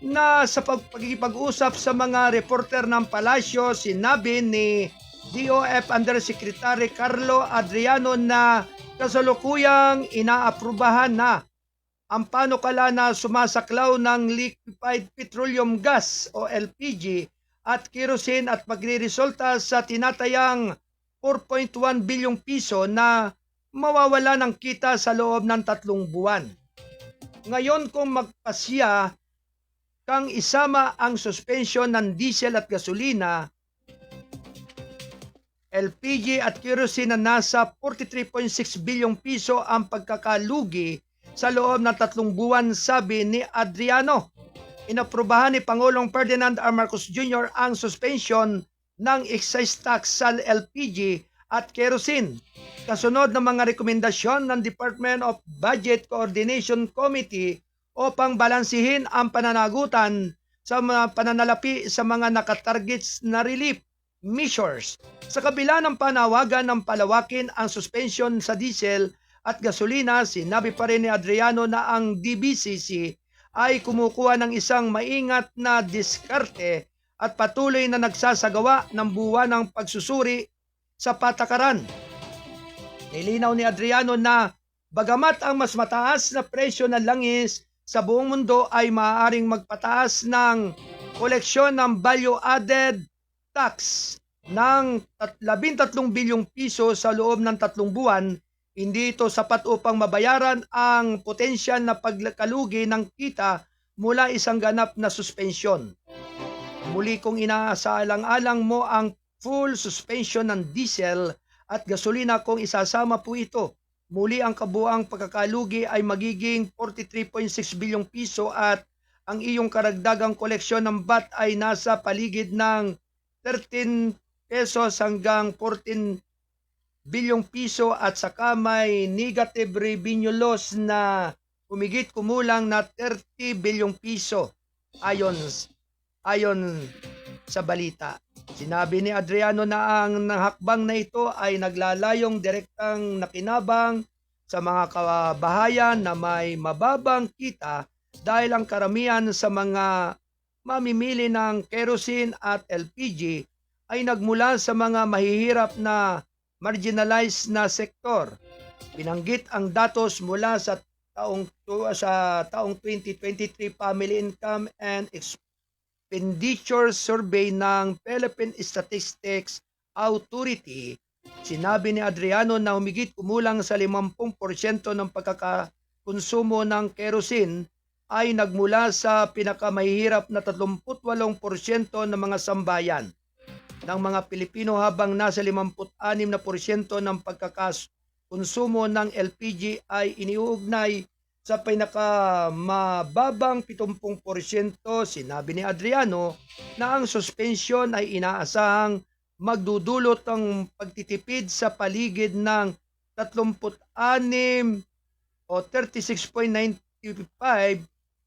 na sa pagkikipag-usap sa mga reporter ng palasyo, sinabi ni DOF Undersecretary Carlo Adriano na kasalukuyang inaaprubahan na ang panukala na sumasaklaw ng liquefied petroleum gas o LPG at kerosene at magre-resulta sa tinatayang 4.1 bilyong piso na mawawala ng kita sa loob ng 3 buwan. Ngayon kung magpasya kang isama ang suspension ng diesel at gasolina, LPG at kerosene na nasa 43.6 bilyong piso ang pagkakalugi sa loob ng 3 buwan, sabi ni Adriano. Inaprubahan ni Pangulong Ferdinand R. Marcos Jr. ang suspension ng excise tax sa LPG at kerosene. Kasunod ng mga rekomendasyon ng Department of Budget Coordination Committee upang balansihin ang pananagutan sa mga pananalapi sa mga nakatargets na relief measures. Sa kabila ng panawagan ng palawakin ang suspension sa diesel at gasolina, sinabi pa rin ni Adriano na ang DBCC ay kumukuha ng isang maingat na diskarte at patuloy na nagsasagawa ng buwanang pagsusuri sa patakaran. Nilinaw ni Adriano na bagamat ang mas mataas na presyo ng langis sa buong mundo ay maaaring magpataas ng koleksyon ng value-added tax ng 13 bilyong piso sa loob ng 3 buwan, hindi ito sapat upang mabayaran ang potensyal na pagkalugi ng kita mula isang ganap na suspensyon. Muli kong inaasalang-alang mo ang full suspension ng diesel at gasolina kung isasama po ito Muli ang kabuang pagkakalugi ay magiging 43.6 bilyong piso at ang iyong karagdagang koleksyon ng bat ay nasa paligid ng 13 pesos hanggang 14 bilyong piso at saka may negative revenue loss na humigit kumulang na 30 bilyong piso ayon sa balita. Sinabi ni Adriano na ang hakbang na ito ay naglalayong direktang nakinabang sa mga kabahayan na may mababang kita dahil ang karamihan sa mga mamimili ng kerosene at LPG ay nagmula sa mga mahihirap na marginalized na sektor. Binanggit ang datos mula sa taong 2023 Family Income and Expenditure Survey ng Philippine Statistics Authority. Sinabi ni Adriano na humigit kumulang sa 50% ng pagkakakonsumo ng kerosene ay nagmula sa pinakamahihirap na 38% ng mga sambayan ng mga Pilipino habang nasa 56% ng pagkakakonsumo ng LPG ay iniuugnay sa pinakamababang 70%. Sinabi ni Adriano na ang suspension ay inaasahang magdudulot ng pagtitipid sa paligid ng 36 o 36.95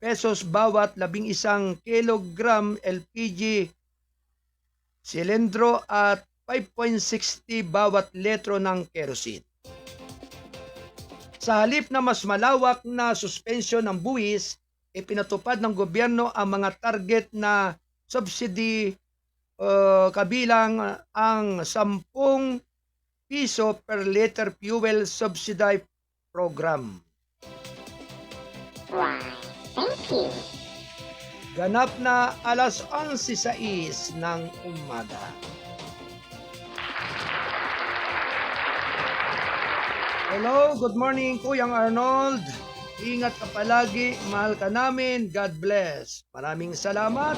pesos bawat 11 kilogram LPG silindro at 5.60 bawat litro ng kerosene. Sa halip na mas malawak na suspensyon ng buwis, ipinatupad ng gobyerno ang mga target na subsidy kabilang ang 10 piso per liter fuel subsidy program. Why, thank you. Ganap na alas 11:06 ng umaga. Hello, good morning Kuyang Arnold. Ingat ka palagi, mahal ka namin, God bless. Maraming salamat.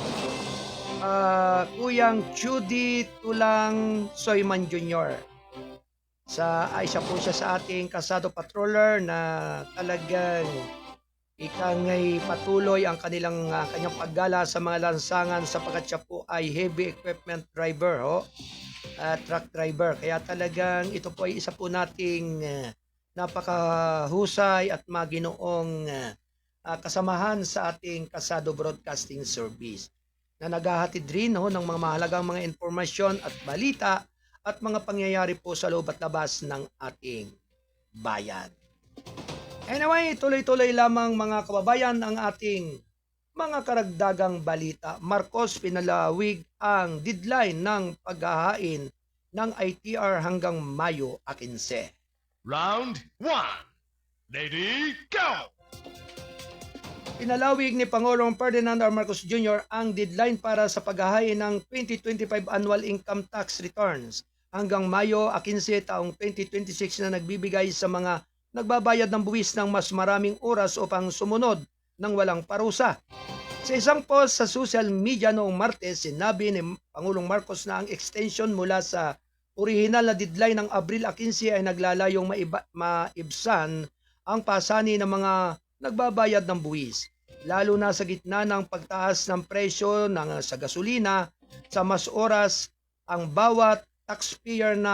Kuyang Judy Tulang Soyman Jr. Isa po siya sa ating kasado patroller na talagang ikangay patuloy ang kanyang paggala sa mga lansangan sapagkat siya po ay heavy equipment driver, truck driver. Kaya talagang ito po ay isa po nating napakahusay at maginoong kasamahan sa ating kasado broadcasting service na naghahatid rin ng mga mahalagang mga informasyon at balita at mga pangyayari po sa loob at labas ng ating bayan. Anyway, tuloy-tuloy lamang mga kababayan ang ating mga karagdagang balita. Marcos pinalawig ang deadline ng paghahain ng ITR hanggang Mayo 15. Round 1. Lady, go! Pinalawig ni Pangulong Ferdinand R. Marcos Jr. ang deadline para sa paghahain ng 2025 annual income tax returns hanggang Mayo 15 taong 2026 na nagbibigay sa mga nagbabayad ng buwis ng mas maraming oras upang sumunod ng walang parusa. Sa isang post sa social media noong Martes, sinabi ni Pangulong Marcos na ang extension mula sa orihinal na deadline ng Abril 15 ay naglalayong maibsan ang pasani ng mga nagbabayad ng buwis, lalo na sa gitna ng pagtaas ng presyo sa gasolina. Sa mas oras ang bawat taxpayer na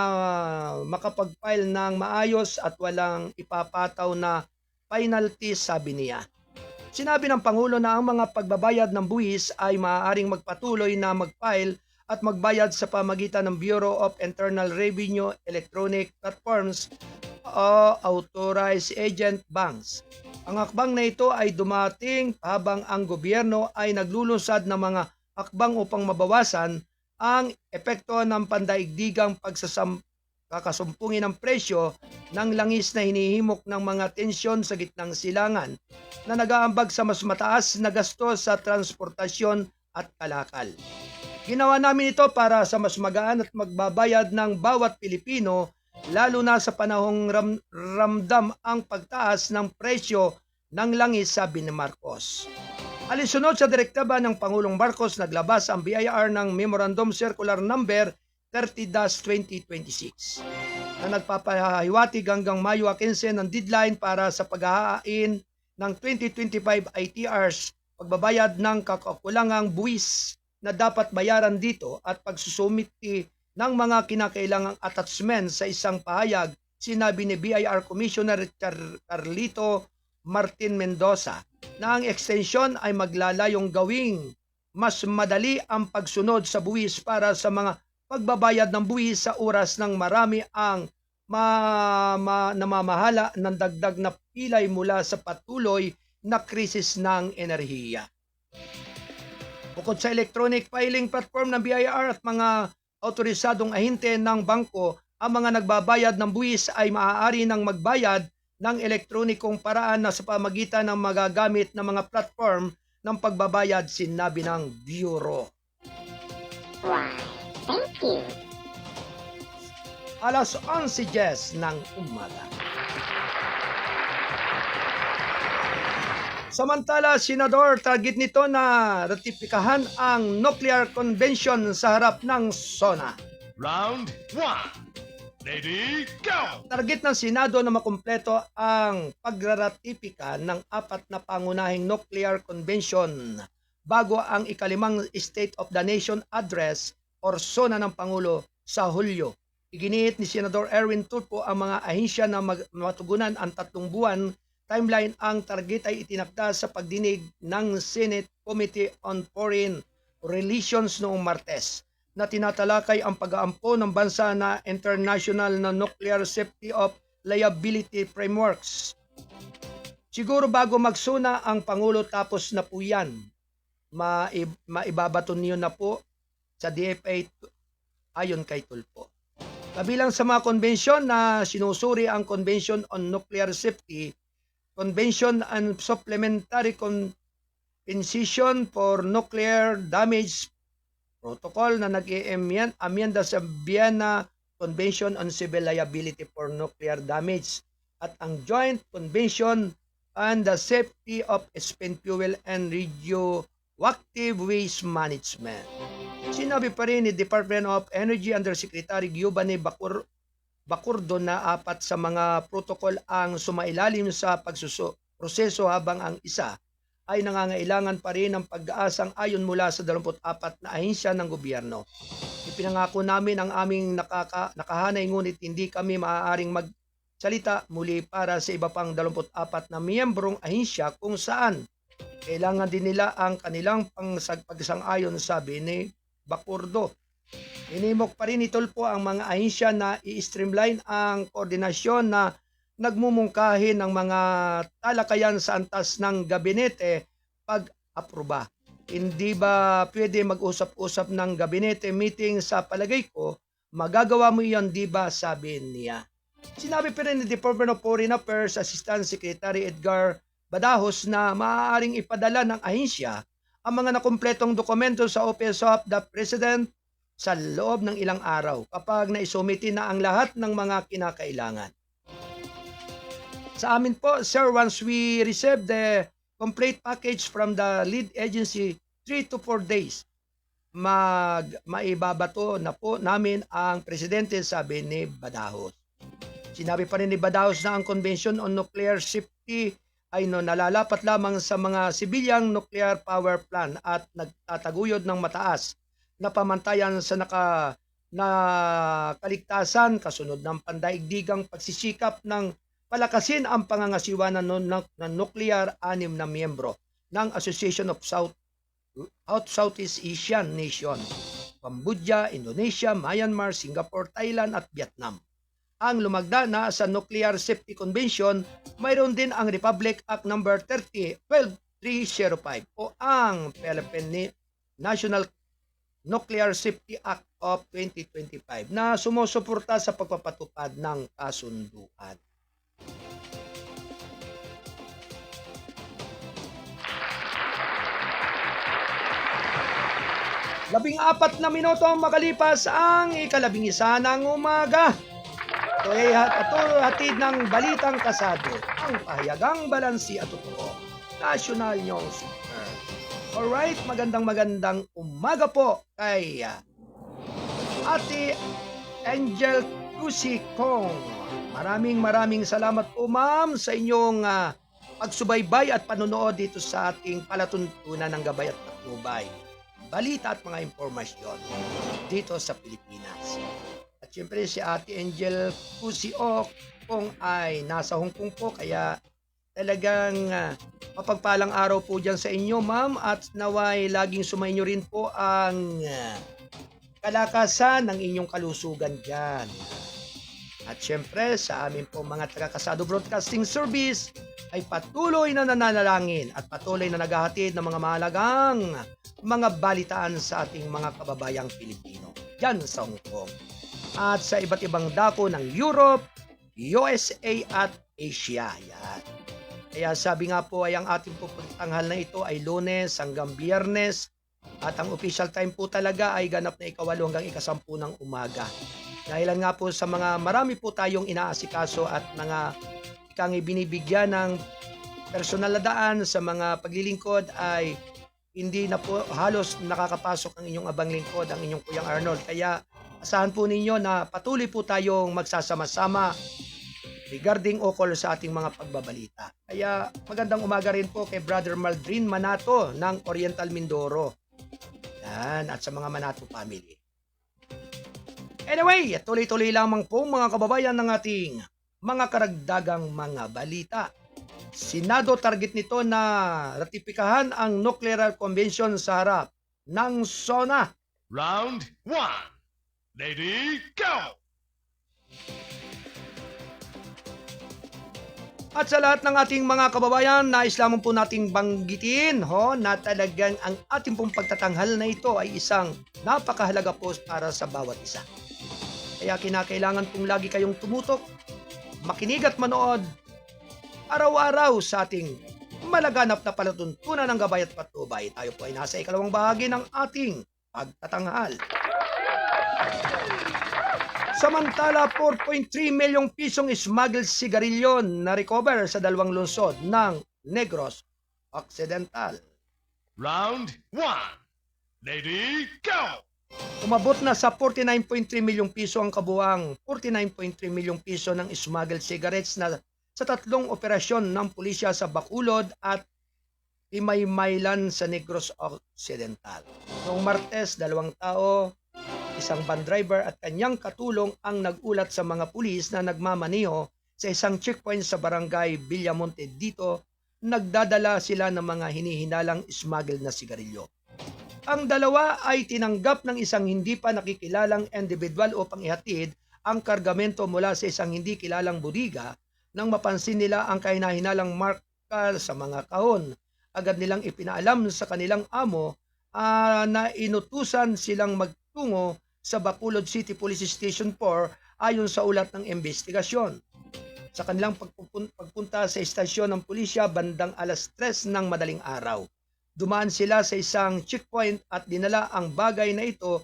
makapag-file ng maayos at walang ipapataw na penalty, sabi niya. Sinabi ng Pangulo na ang mga pagbabayad ng buwis ay maaaring magpatuloy na mag-file at magbayad sa pamagitan ng Bureau of Internal Revenue electronic platforms o authorized agent banks. Ang hakbang na ito ay dumating habang ang gobyerno ay naglulunsad ng mga hakbang upang mabawasan ang epekto ng pandaigdigang kakasumpungin ng presyo ng langis na hinihimok ng mga tensyon sa gitnang silangan na nag-aambag sa mas mataas na gasto sa transportasyon at kalakal. Ginawa namin ito para sa mas magaan at magbabayad ng bawat Pilipino, lalo na sa panahong ramdam ang pagtaas ng presyo ng langis, sabi ni Marcos. Alinsunod sa direktiba ng Pangulong Marcos, naglabas ang BIR ng Memorandum Circular Number 30-2026. na nagpapahiwatig hanggang Mayo 15 ng deadline para sa paghahain ng 2025 ITRs, pagbabayad ng kakulangang buwis na dapat bayaran dito at pagsusumiti ng mga kinakailangang attachment sa isang pahayag, sinabi ni BIR Commissioner Carlito Martin Mendoza na ang extension ay maglalayong gawing mas madali ang pagsunod sa buwis para sa mga pagbabayad ng buwis sa oras ng marami ang namamahala ng dagdag na pilay mula sa patuloy na krisis ng enerhiya. Bukod sa electronic filing platform ng BIR at mga autorisadong ahente ng bangko, ang mga nagbabayad ng buwis ay maaari nang magbayad ng elektronikong paraan na sa pamagitan ng magagamit ng mga platform ng pagbabayad, sinabi ng Bureau. Why, thank you. Alas 11:10 ng umaga. Samantala, Senador, target nito na ratipikahan ang Nuclear Convention sa harap ng SONA. Round 1. Ready, go! Target ng Senado na makumpleto ang pagraratipika ng 4 na pangunahing Nuclear Convention bago ang ikalimang State of the Nation Address or SONA ng Pangulo sa Hulyo. Iginiit ni Senador Erwin Tulfo ang mga ahensya na matugunan ang 3 buwan timeline. Ang target ay itinakda sa pagdinig ng Senate Committee on Foreign Relations noong Martes na tinatalakay ang pag-aampo ng bansa na international na nuclear safety of liability frameworks. Siguro bago magsuna ang Pangulo tapos na po yan. Maibabaton niyo na po sa DFA ayon kay Tulfo. Kabilang sa mga konbensyon na sinusuri ang Convention on Nuclear Safety, Convention on Supplementary Compensation for Nuclear Damage Protocol na nag-i-amyenda sa Vienna Convention on Civil Liability for Nuclear Damage at ang Joint Convention on the Safety of Spent Fuel and Radioactive Waste Management. Sinabi pa rin ni Department of Energy Undersecretary Giovanni Bacurdo na 4 sa mga protocol ang sumailalim sa proseso habang ang isa ay nangangailangan pa rin ng pag-aasang ayon mula sa 24 na ahensya ng gobyerno. Ipinangako namin ang aming nakahanay ngunit hindi kami maaaring magsalita muli para sa iba pang 24 na miyembrong ahensya kung saan kailangan din nila ang kanilang pagsang-ayon, sabi ni Bacurdo. Inimok pa rin ni Tulfo ang mga ahensya na i-streamline ang koordinasyon na nagmumungkahi ng mga talakayan sa antas ng gabinete pag-aproba. Hindi ba pwede mag-usap-usap ng gabinete meeting? Sa palagay ko, magagawa mo iyon, di ba? Sabi niya. Sinabi pa rin ni Department of Foreign Affairs Assistant Secretary Edgar Badajos na maaaring ipadala ng ahensya ang mga nakumpletong dokumento sa Office of the President sa loob ng ilang araw kapag naisumiti na ang lahat ng mga kinakailangan. Sa amin po, sir, once we receive the complete package from the lead agency, 3 to 4 days, maibabato na po namin ang presidente, sabi ni Badajos. Sinabi pa rin ni Badajos na ang Convention on Nuclear Safety ay nalalapat lamang sa mga sibilyang nuclear power plant at nagtataguyod ng mataas na pamantayan sa kaligtasan kasunod ng pandaigdigang pagsisikap ng palakasin ang pangangasiwa ng nuclear 6 na miyembro ng Association of Southeast Asian Nation, Cambodia, Indonesia, Myanmar, Singapore, Thailand at Vietnam. Ang lumagda na sa Nuclear Safety Convention, mayroon din ang Republic Act No. 12305 o ang Philippine National Nuclear Safety Act of 2025 na sumusuporta sa pagpapatupad ng kasunduan. Labing-4 na minuto ang makalipas ang ika-11 ng umaga. Ito ay hatid ng balitang kasado, ang pahayagang balansi at totoo. National News. Alright, magandang umaga po kay Ate Angel Lucy Kong. Maraming salamat po ma'am sa inyong pagsubaybay at panonood dito sa ating palatuntunan ng Gabay at Patnubay. Balita at mga impormasyon dito sa Pilipinas. At syempre si Ate Angel Pusiok kung ay nasa Hong Kong po, kaya talagang mapagpalang araw po dyan sa inyo ma'am, at naway laging sumainyo rin po ang kalakasan ng inyong kalusugan dyan. At syempre sa amin po mga taga-Kasado Broadcasting Service ay patuloy na nananalangin at patuloy na naghahatid ng mga mahalagang mga balitaan sa ating mga kababayang Pilipino dyan sa Hong Kong at sa iba't ibang dako ng Europe, USA at Asia. Yan. Kaya sabi nga po ay ang ating pupuntanghal na ito ay Lunes hanggang Biyernes at ang official time po talaga ay ganap na 8 hanggang 10 ng umaga. Dahilan nga po sa mga marami po tayong inaasikaso at mga ikang binibigyan ng personal na daan sa mga paglilingkod ay hindi na po halos nakakapasok ang inyong abang lingkod, ang inyong Kuyang Arnold. Kaya asahan po ninyo na patuloy po tayong magsasama-sama regarding ukol sa ating mga pagbabalita. Kaya magandang umaga rin po kay Brother Maldrin Manato ng Oriental Mindoro. Yan, at sa mga Manato family. Anyway, tuloy-tuloy lamang po mga kababayan ng ating mga karagdagang mga balita. Senado target nito na ratipikahan ang Nuclear Convention sa harap ng SONA. Round 1. Ready, go! At sa lahat ng ating mga kababayan, nais lamang po nating banggitin na talagang ang ating pong pagtatanghal na ito ay isang napakahalaga po para sa bawat isa. Kaya kinakailangan pong lagi kayong tumutok, makinig at manood araw-araw sa ating malaganap na palatuntunan ng Gabay at Patnubay. Tayo po ay nasa ikalawang bahagi ng ating pagtatanghal. Samantala, 4.3 milyong pisong smuggled sigarilyo na recover sa dalawang lungsod ng Negros Occidental. Round 1. Ready, go! Umabot na sa 49.3 milyong piso ang kabuang 49.3 milyong piso ng smuggled cigarettes na sa tatlong operasyon ng pulisya sa Bacolod at Imaymaylan sa Negros Occidental. Noong Martes, 2 tao, isang van driver at kanyang katulong ang nagulat sa mga pulis na nagmamaniho sa isang checkpoint sa barangay Villamonte. Dito, nagdadala sila ng mga hinihinalang smuggled na sigarilyo. Ang dalawa ay tinanggap ng isang hindi pa nakikilalang individual upang ihatid ang kargamento mula sa isang hindi kilalang budiga. Nang mapansin nila ang kahinahinalang marka sa mga kahon, agad nilang ipinaalam sa kanilang amo na inutusan silang magtungo sa Bacolod City Police Station 4 ayon sa ulat ng investigasyon. Sa kanilang pagpunta sa istasyon ng pulisya bandang 3:00 ng madaling araw, dumaan sila sa isang checkpoint at dinala ang bagay na ito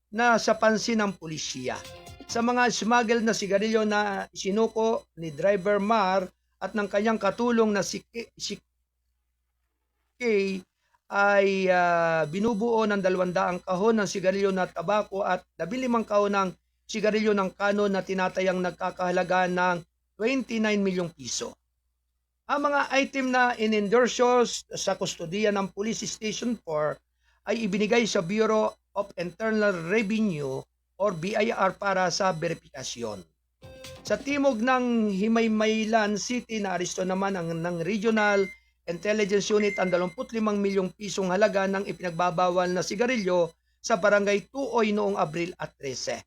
na sa pansin ng pulisya. Sa mga smuggled na sigarilyo na sinuko ni Driver Mar at ng kanyang katulong na si Kay ay binubuo ng 200 kahon ng sigarilyo na tabako at 15 kahon ng sigarilyo ng kano na tinatayang nagkakahalaga ng 29 milyong piso. Ang mga item na in-endorso sa kustodiya ng Police Station 4 ay ibinigay sa Bureau of Internal Revenue or BIR para sa verifikasyon. Sa timog ng Himaymaylan City, naaresto naman ng Regional Intelligence Unit ang 25 milyong pisong halaga ng ipinagbabawal na sigarilyo sa Barangay Tuoy noong Abril 13.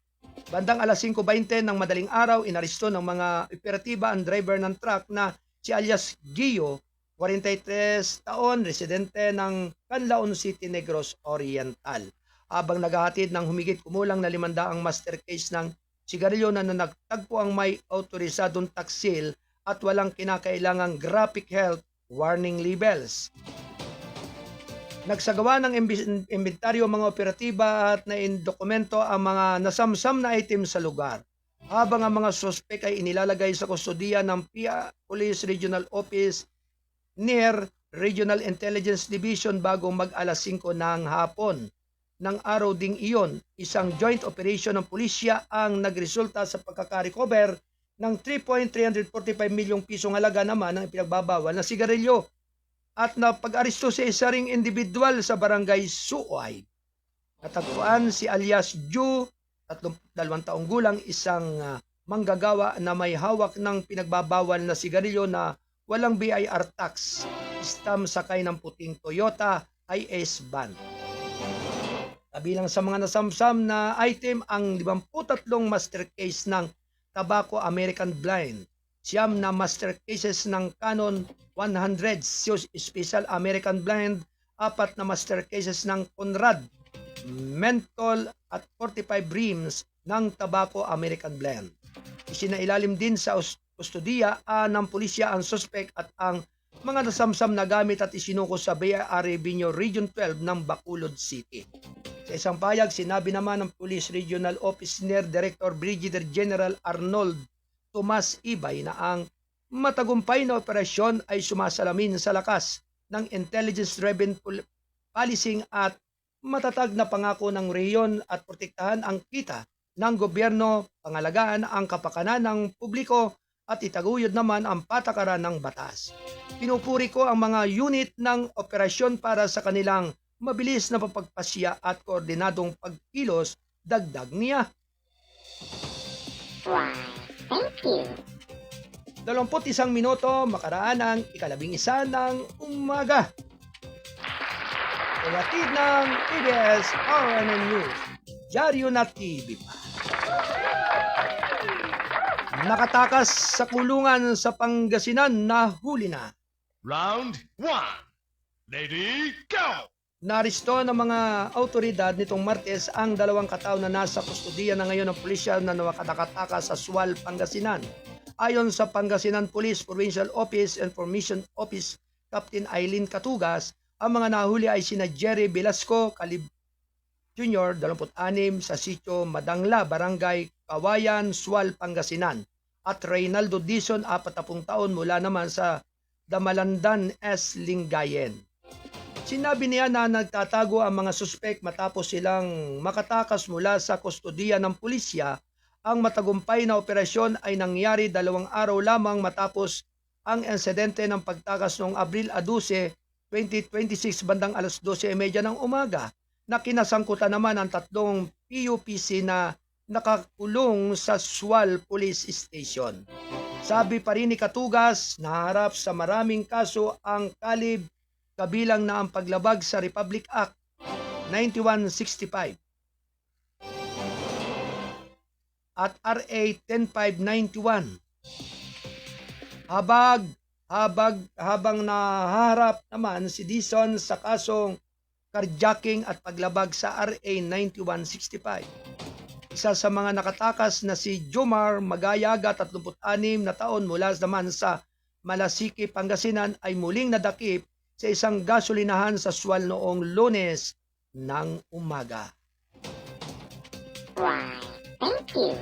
Bandang 5:20 ng madaling araw, inaresto ng mga operatiba ang driver ng truck na si alias Gio, 43 taon, residente ng Canlaon City, Negros Oriental. Habang naghahatid ng humigit kumulang na 500 master case ng sigarilyo na nagtagpo ang may autorisadong taksil at walang kinakailangang graphic health warning labels. Nagsagawa ng inventaryo mga operatiba at naindokumento ang mga nasamsam na item sa lugar. Habang ang mga suspek ay inilalagay sa kustodiya ng PIA Police Regional Office near Regional Intelligence Division bago mag 5:00 ng hapon. ng araw ding iyon, isang joint operation ng pulisya ang nagresulta sa pagkakarecover ng 3.345 milyong pisong halaga naman ng pinagbabawal na sigarilyo at napag-aresto sa isa ring individual sa barangay Suoy. Natagpuan si alias Ju, 32 taong gulang, isang manggagawa na may hawak ng pinagbabawal na sigarilyo na walang BIR tax, stamp sakay ng puting Toyota IS van. Kabilang sa mga nasamsam na item ang 53 master case ng Tobacco American Blend, 9 na master cases ng Canon 100 Special American Blend, 4 na master cases ng Conrad Menthol at 45 reams ng Tobacco American Blend. Isinailalim din sa kustodiya ng pulisya ang suspect at ang mga nasamsam na gamit at isinuko sa BIR Revenue Region 12 ng Bacolod City. Sa isang payag, sinabi naman ng Police Regional Office Senior Director Brigadier General Arnold Tomas Ibay na ang matagumpay na operasyon ay sumasalamin sa lakas ng intelligence-driven policing at matatag na pangako ng rehiyon at protektahan ang kita ng gobyerno, pangalagaan ang kapakanan ng publiko at itaguyod naman ang patakaran ng batas. Pinupuri ko ang mga unit ng operasyon para sa kanilang mabilis na papagpasya at koordinadong pagkilos, dagdag niya. Why, thank you. 21 minuto makaraan ang 11 ng umaga. Kayatid ng PBS RNN News, Diaryo na TV pa. Nakatakas sa kulungan sa Pangasinan na huli na. Round 1. Lady, go! Naristo ng mga autoridad nitong Martes ang 2 katao na nasa kustodiya na ngayon ng pulisya na nakatakas sa Sual, Pangasinan. Ayon sa Pangasinan Police Provincial Office Information Office Captain Eileen Katugas, ang mga nahuli ay sina Jerry Velasco Calib Jr., 26, sa sitio Madangla, Barangay Kawayan, Sual, Pangasinan, at Reynaldo Dizon, 40 taon, mula naman sa Damalandan S. Lingayen. Sinabi niya na nagtatago ang mga suspek matapos silang makatakas mula sa kustodiya ng pulisya. Ang matagumpay na operasyon ay nangyari 2 araw lamang matapos ang insidente ng pagtakas noong Abril 12, 2026 bandang alas 12:30 ng umaga, na kinasangkutan naman ang 3 PUPC na nakakulong sa Sual Police Station. Sabi pa rin ni Katugas, naharap sa maraming kaso ang Calib, kabilang na ang paglabag sa Republic Act 9165 at RA 10591. Habang naharap naman si Dizon sa kasong carjacking at paglabag sa RA 9165. Isa sa mga nakatakas na si Jomar Magayaga, 36 na taon, mula naman sa Malasiki, Pangasinan, ay muling nadakip sa isang gasolinahan sa Sual noong Lunes ng umaga. Why, thank you.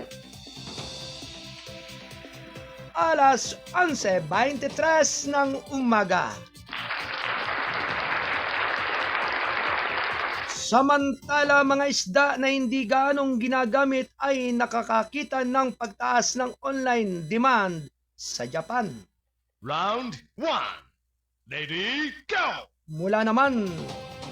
Alas 11:23 ng umaga. Samantala, mga isda na hindi gaanong ginagamit ay nakakakita ng pagtaas ng online demand sa Japan. Round 1. Lady, go! Mula naman,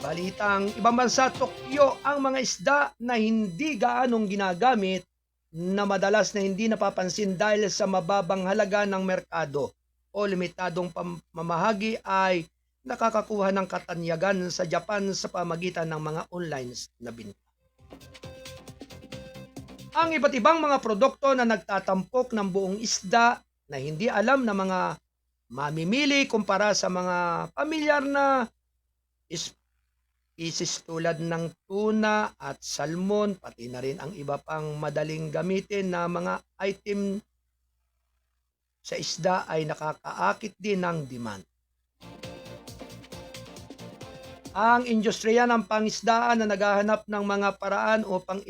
balitang ibang bansa, Tokyo, ang mga isda na hindi gaanong ginagamit na madalas na hindi napapansin dahil sa mababang halaga ng merkado o limitadong pamamahagi ay nakakakuha ng katanyagan sa Japan sa pamagitan ng mga online na binta. Ang iba't ibang mga produkto na nagtatampok ng buong isda na hindi alam na mga mamimili kumpara sa mga pamilyar na species tulad ng tuna at salmon, pati na rin ang iba pang madaling gamitin na mga item sa isda ay nakakaakit din ng demand. Ang industriya ng pangisdaan na naghahanap ng mga paraan upang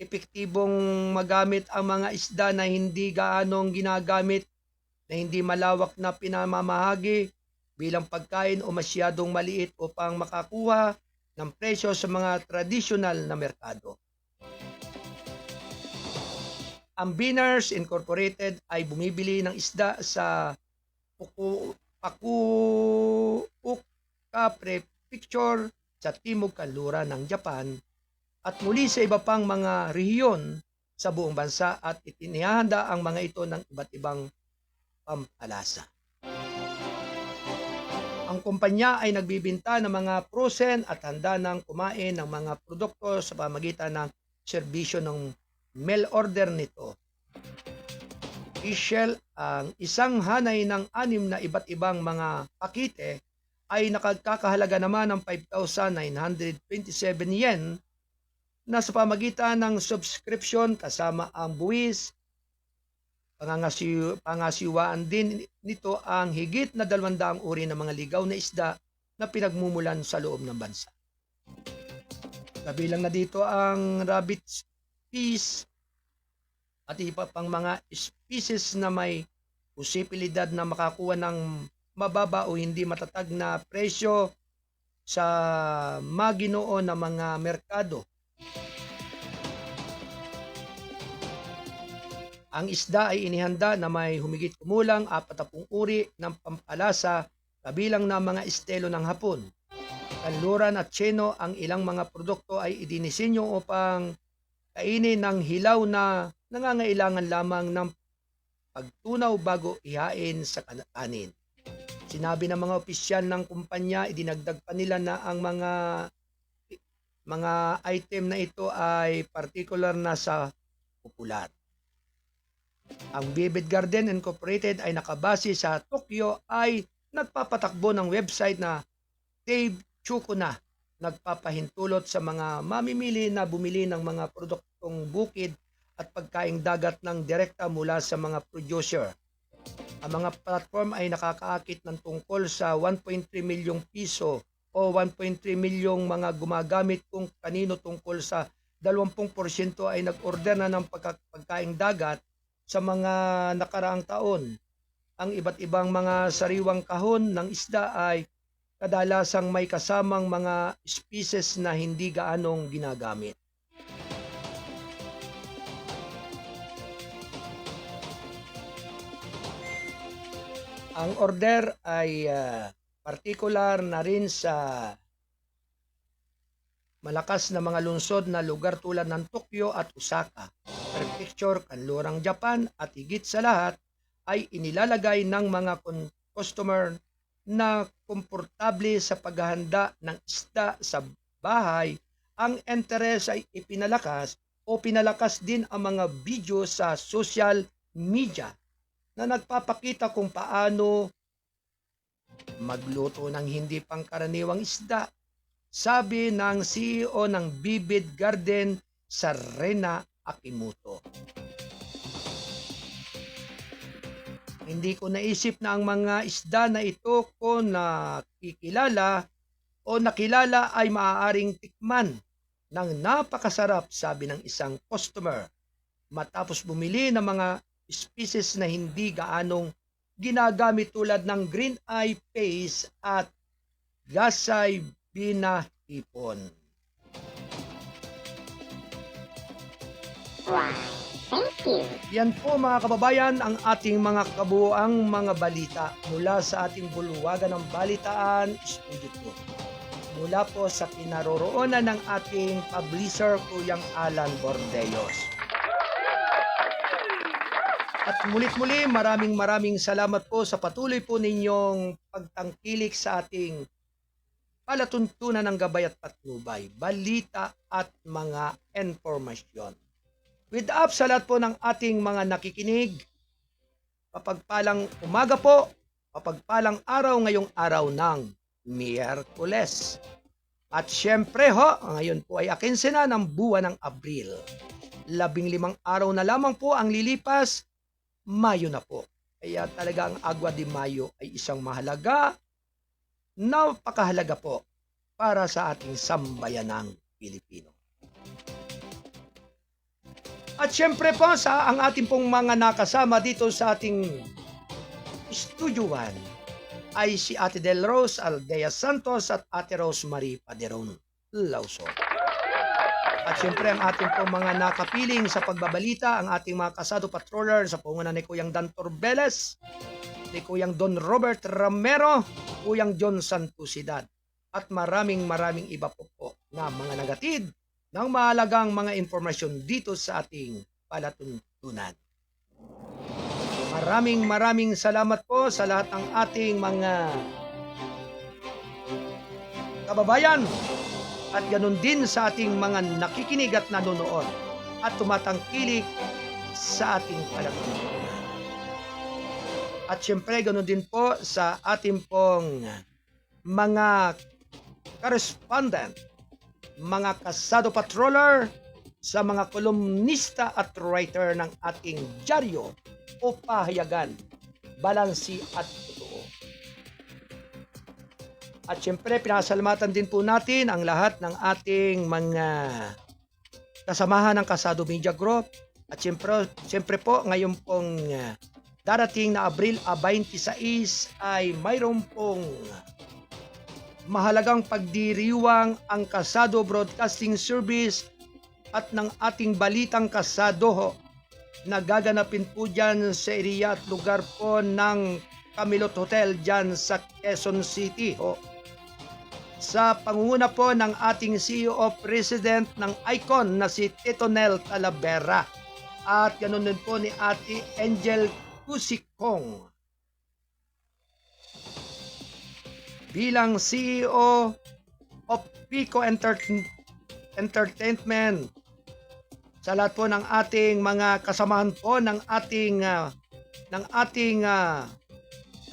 epektibong magamit ang mga isda na hindi gaanong ginagamit, na hindi malawak na pinamamahagi bilang pagkain o masyadong maliit upang makakuha ng presyo sa mga tradisyonal na merkado. Ang Beaners Incorporated ay bumibili ng isda sa Fukuoka Prefecture sa Timog Kanluran ng Japan at muli sa iba pang mga rehiyon sa buong bansa at itinihanda ang mga ito ng iba't ibang pampalasa. Ang kumpanya ay nagbibinta ng mga frozen at handa ng kumain ng mga produkto sa pamagitan ng serbisyo ng mail order nito. Official, ang isang hanay ng 6 na iba't ibang mga pakite ay nakakahalaga naman ng 5,927 yen na sa pamagitan ng subscription kasama ang buwis. Pangasiwaan din nito ang higit na 200 uri ng mga ligaw na isda na pinagmumulan sa loob ng bansa. Kabilang na dito ang rabbit fish at iba pang mga species na may posibilidad na makakuha ng mababa o hindi matatag na presyo sa maginoo na mga merkado. Ang isda ay inihanda na may humigit kumulang 40 uri ng pampalasa kabilang na mga estilo ng Hapon. Kanluran at Tseno, ang ilang mga produkto ay idinisenyo upang kainin ng hilaw na nangangailangan lamang ng pagtunaw bago ihain sa kanin. Sinabi ng mga opisyal ng kumpanya, idinagdag pa nila na ang mga item na ito ay particular na sa popular. Ang Vivid Garden Incorporated ay nakabase sa Tokyo ay nagpapatakbo ng website na Dave Chuko na nagpapahintulot sa mga mamimili na bumili ng mga produktong bukid at pagkaing dagat ng direkta mula sa mga producer. Ang mga platform ay nakakaakit ng tungkol sa 1.3 milyong piso o 1.3 milyong mga gumagamit kung kanino tungkol sa 20% ay nag-order na ng pagkaing dagat sa mga nakaraang taon. Ang iba't ibang mga sariwang kahon ng isda ay kadalasang may kasamang mga species na hindi gaanong ginagamit. Ang order ay partikular na rin sa malakas na mga lungsod na lugar tulad ng Tokyo at Osaka, Prefecture, Kanlurang, Japan at higit sa lahat ay inilalagay ng mga customer na komportable sa paghahanda ng isda sa bahay. Ang interes ay ipinalakas o pinalakas din ang mga video sa social media na nagpapakita kung paano magluto ng hindi pangkaraniwang isda. Sabi ng CEO ng Vivid Garden, Sarena Akimoto. Hindi ko naisip na ang mga isda na ito ko nakikilala o nakilala ay maaaring tikman ng napakasarap, sabi ng isang customer matapos bumili ng mga species na hindi gaanong ginagamit tulad ng green eye paste at gasay binahipon. Wow, thank you. Yan po mga kababayan ang ating mga kabuuang mga balita mula sa ating bulwagan ng balitaan Studio 2. Mula po sa kinaroroonan ng ating publisher Kuyang Alan Bordeos. At mulit-muli maraming salamat po sa patuloy po ninyong pagtangkilik sa ating palatuntunan ng gabay at patnubay, balita at mga informasyon. With up sa lahat po ng ating mga nakikinig, papagpalang umaga po, papagpalang araw ngayong araw ng Miyerkules. At syempre ngayon po ay 15 na ng buwan ng Abril. 15 araw na lamang po ang lilipas, Mayo na po. Kaya talaga ang Agua de Mayo ay isang mahalaga, napakahalaga po para sa ating sambayanang Pilipino. At syempre po ang ating pong mga nakasama dito sa ating Studio 1 ay si Ate Del Rose Aldea Santos at Ate Rosemary Paderon. Lauso. At syempre ang ating po mga nakapiling sa pagbabalita, ang ating mga kasado patroller sa pungunan ni Kuyang Dan Torbeles, ni Kuyang Don Robert Ramero, Kuyang John Santusidad, at maraming iba po na mga nagatid ng mahalagang mga impormasyon dito sa ating palatuntunan. Maraming salamat po sa lahat ng ating mga kababayan at ganun din sa ating mga nakikinig at nanonood at tumatangkilik sa ating palatuntunan. At syempre ganun din po sa ating pong mga correspondent, mga kasado patroller, sa mga kolumnista at writer ng ating dyaryo o pahayagan, balansi at totoo. At syempre, pinasalamatan din po natin ang lahat ng ating mga kasamahan ng Kasado Media Group. At syempre po, ngayon pong darating na Abril 26 ay mayroon pong mahalagang pagdiriwang ang Kasado Broadcasting Service at ng ating balitang kasado na gaganapin po dyan sa area at lugar po ng Camilot Hotel dyan sa Quezon City. Sa pangunguna po ng ating CEO President ng ICON na si Tito Nel Talavera at ganun din po ni Ate Angel Kusikong. Bilang CEO of Pico Entertainment, sa lahat po ng ating mga kasamahan po ng ating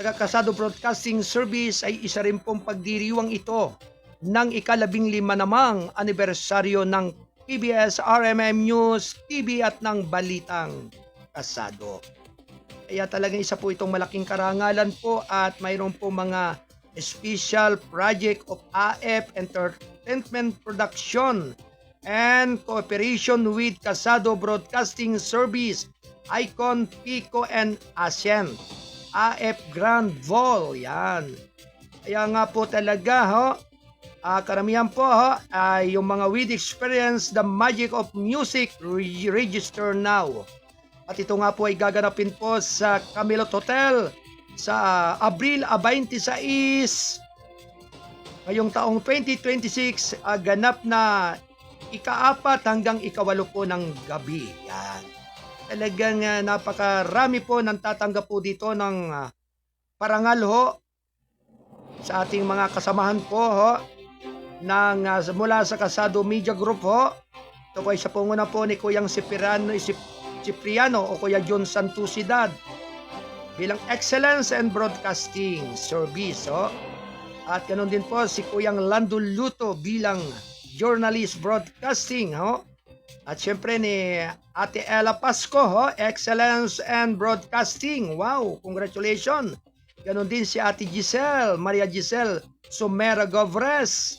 Kasado Broadcasting Service ay isa rin pong pagdiriwang ito ng ika-15 namang anibersaryo ng PBS RMM News TV at ng Balitang Kasado. Kaya talagang isa po itong malaking karangalan po at mayroon po mga special project of AF Entertainment Production and cooperation with Kasado Broadcasting Service, ICON, Pico, and ASEAN. AF Grand Vol, yan. Kaya nga po talaga, karamihan po ay yung mga with experience the magic of music register now. At ito nga po ay gaganapin po sa Camilot Hotel sa Abril 26 ngayong taong 2026, ganap na ika-4 hanggang ika-8 po ng gabi. Yan. Talagang napakarami po nang tatanggap po dito ng parangal sa ating mga kasamahan po mula sa Kasado Media Group . Ito po ay sa punguna po ni Kuyang Cipriano o Kuya John Santusidad bilang Excellence and Broadcasting Service . At ganoon din po si Kuyang Lando Luto bilang Journalist Broadcasting . At syempre ni Ate Ella Pasco, Excellence and Broadcasting. Wow, congratulations. Ganon din si Ate Maria Giselle Somera Govres.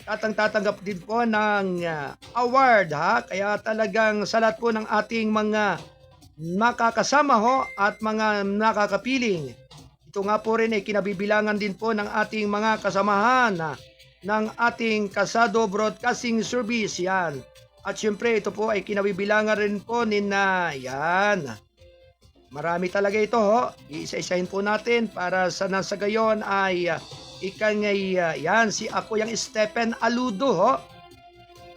Tatanggap din po ng award . Kaya talagang sa lahat po ng ating mga nakakasama at mga nakakapiling. Ito nga po rin ay kinabibilangan din po ng ating mga kasamahan ng ating Kasado Broadcasting Service, yan. At syempre ito po ay kinabibilangan rin po yan. Marami talaga ito Iisa-isahin po natin para sa nasa gayon ay yan si ako yung Stephen Aludo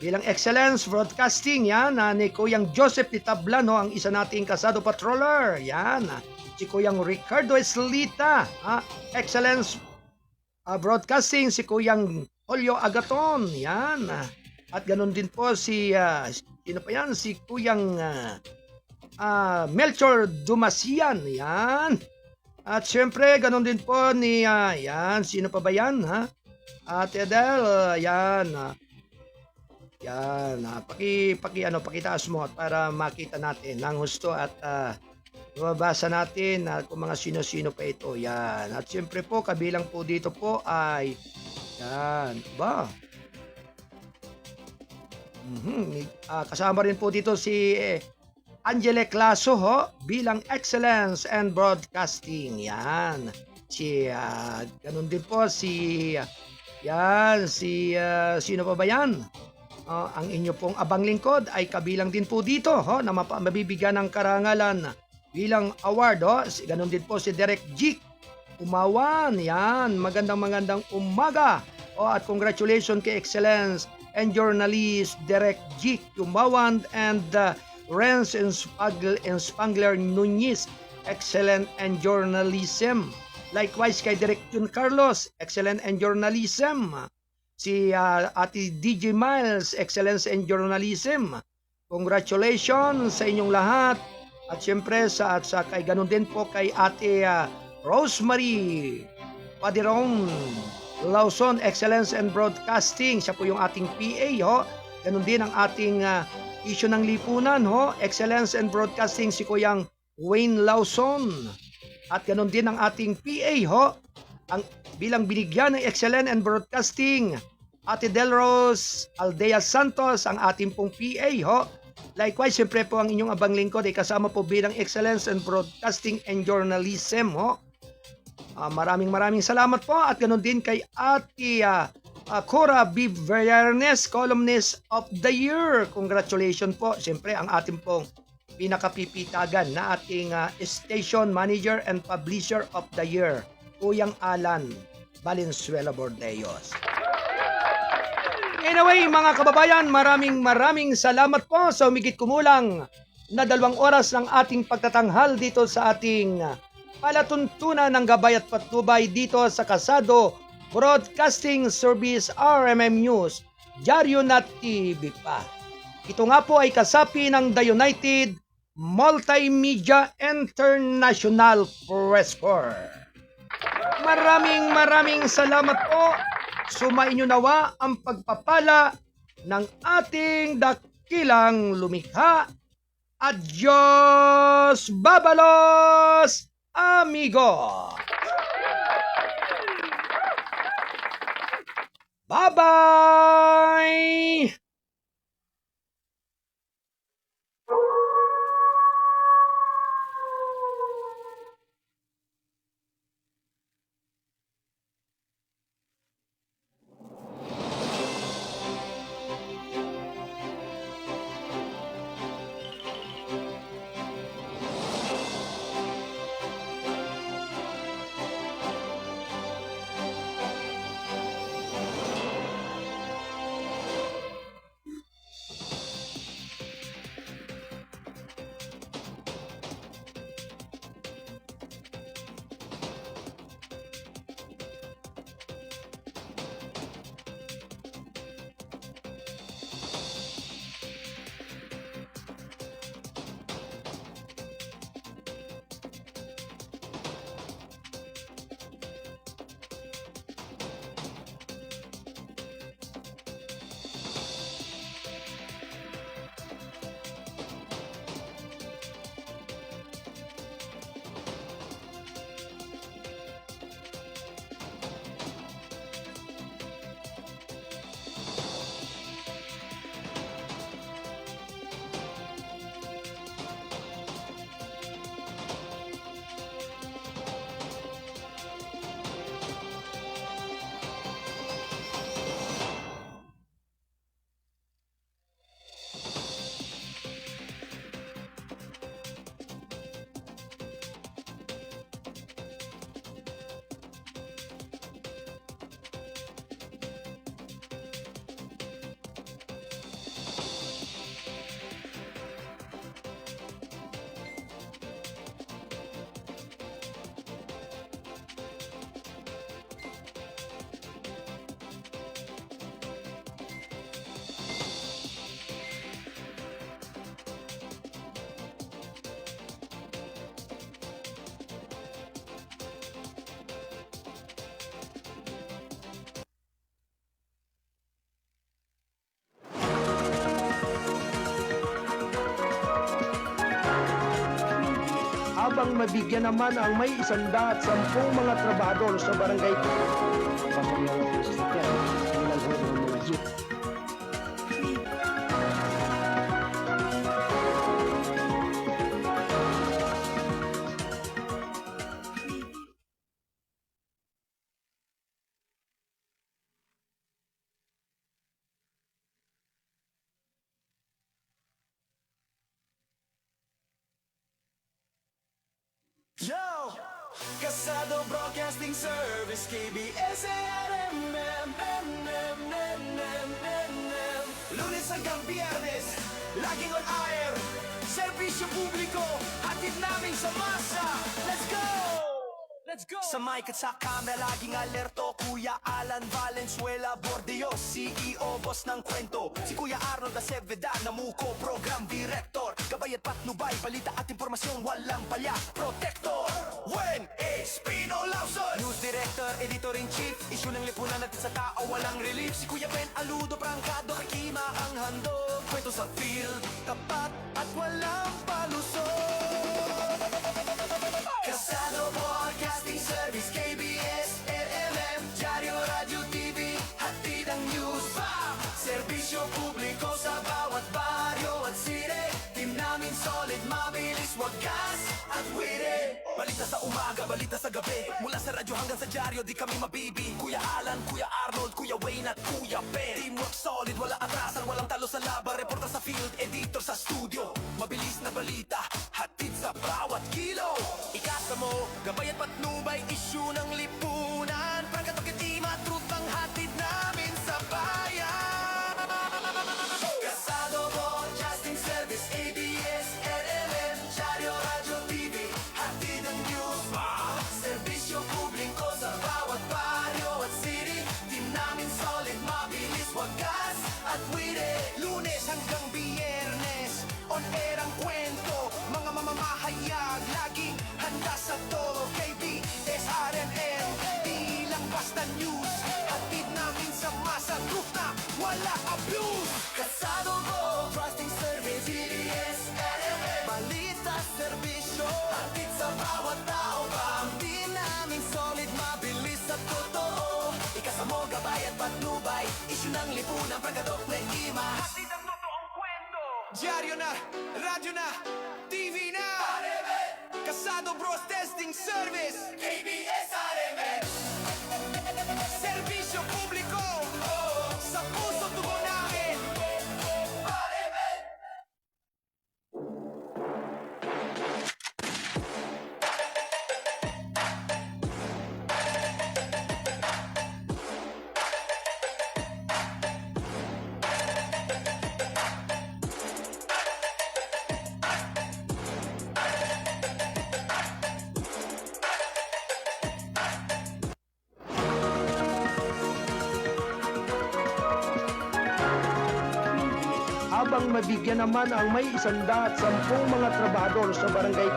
bilang Excellence Broadcasting, yan. Ni Kuyang Joseph Titablano ang isa nating Kasado Patroller, yan. Si Kuyang Ricardo Eslita, Excellence Broadcasting, si Kuyang Julio Agaton, yan. At ganun din po si si Kuyang Melchor Dumasian, yan. At syempre ganun din po ni sino pa ba yan, At Adele, yan. Yan, pakitaas mo para makita natin ng husto at mabasa natin kung mga sino-sino pa ito. Yan. At syempre po kabilang po dito po ay yan, kasama rin po dito si Angele Claso bilang Excellence and Broadcasting. Yan. Ganun din po si Yan, sino pa ba yan? Ang inyo pong abang lingkod ay kabilang din po dito na mabibigyan ng karangalan bilang award. Ganon din po si Derek Jik Umawan. Yan, magandang umaga. At congratulations kay Excellence and Journalist Derek Jik Umawan and Renz Spangler Nunez, Excellent and Journalism. Likewise kay Direk Jun Carlos, Excellent and Journalism. Si Ate DJ Miles, Excellence and Journalism. Congratulations sa inyong lahat. At syempre sa kay ganun din po kay Ate Rosemary Padirong Lawson, Excellence and Broadcasting. Siya po yung ating PA. Ganun din ang ating issue ng lipunan. Excellence and Broadcasting si Kuyang Wayne Lawson. At ganun din ang ating PA. Ang bilang binigyan ng Excellence and Broadcasting, Ate Delros Aldea Santos, ang ating pong PA. Likewise, siyempre po ang inyong abang lingkod ay kasama po bilang Excellence and Broadcasting and Journalism. Maraming salamat po at ganoon din kay Ate Cora B. Vernes, Columnist of the Year. Congratulations po. Siyempre ang ating pong pinakapipitagan na ating Station Manager and Publisher of the Year, Kuyang Alan Valenzuela Bordeos. Anyway, mga kababayan, maraming salamat po sa humigit kumulang na 2 oras ng ating pagtatanghal dito sa ating palatuntunan ng gabay at patnubay dito sa Kasado Broadcasting Service RMM News, Diaryo na TV pa. Ito nga po ay kasapi ng The United Multimedia International Press Corps. Maraming salamat po. Sumainyo nawa ang pagpapala ng ating dakilang lumikha. Adios, babalos, amigo! Bye-bye! habang mabigyan naman ang may 110 mga trabahador sa barangay. Kasado Broadcasting Service, KBS-ARM, Lunes hanggang Biyernes, laging on air. Serbisyo publiko, hatid namin sa masa. Let's go! Let's go! Sa mic at sa camera, laging alerto. Kuya Alan Valenzuela Bordeos, CEO, boss ng kwento. Si Kuya Arnold Aceveda, namuko, program director. Gabay at patnubay, balita at impormasyon, walang palya, protector. When it's Pino Lawson, news director, editor-in-chief. Issue ng lipunan natin sa tao, walang relief. Si Kuya Ben Aludo, prangkado, kakima ang handog. Kwento sa field, tapat at walang palusot. Kasado Broadcasting Service, KBS, LMM, Diario, Radio, TV, hatid ang news. Serbisyo publiko sa bawat baryo at sire. Team namin solid, mabilis, wagas at wire. Balita sa umaga, balita sa gabi. Mula sa radyo hanggang sa diaryo, di kami mabibi. Kuya Alan, Kuya Arnold, Kuya Wayne at Kuya Ben. Teamwork solid, wala atrasan, walang talo sa laban. Reporter sa field, editor sa studio. Mabilis na balita, hatid sa bawat kilo. Ikasa mo, gabay at patnubay, issue ng lipunan. Prangkat at itima, truth ang hatid namin sa bayan. Kasado Broadcasting Service, ABS, LMM, Diario, Radio, TV, hatid ang news. Serbisyo publiko sa bawat baryo at city. Team namin solid, mabilis, wagas at wire. Lunes hanggang Biyernes, on air ang kwento. Mga mamamahayag, laging handa sa toro. KBS-RMN, di lang basta news. Hatid namin sa masa, truth na wala abuse. Kasado mo, Broadcasting Service, KBS-RMN, balita, serbisyo, hatid sa bawat tao. Pamdi namin solid, mabilis at totoo. Ikasa mo, gabay at patnubay, issue ng lipunan, prangkadok na ima. Hatid ang totoong kwento. Diaryo na, radyo na, TV na. Kasado Broadcasting Service, KBS-RMN. Serbisyo publiko, sa puso tubo namin. Habang mabigyan naman ang may 110 mga trabahador sa barangay.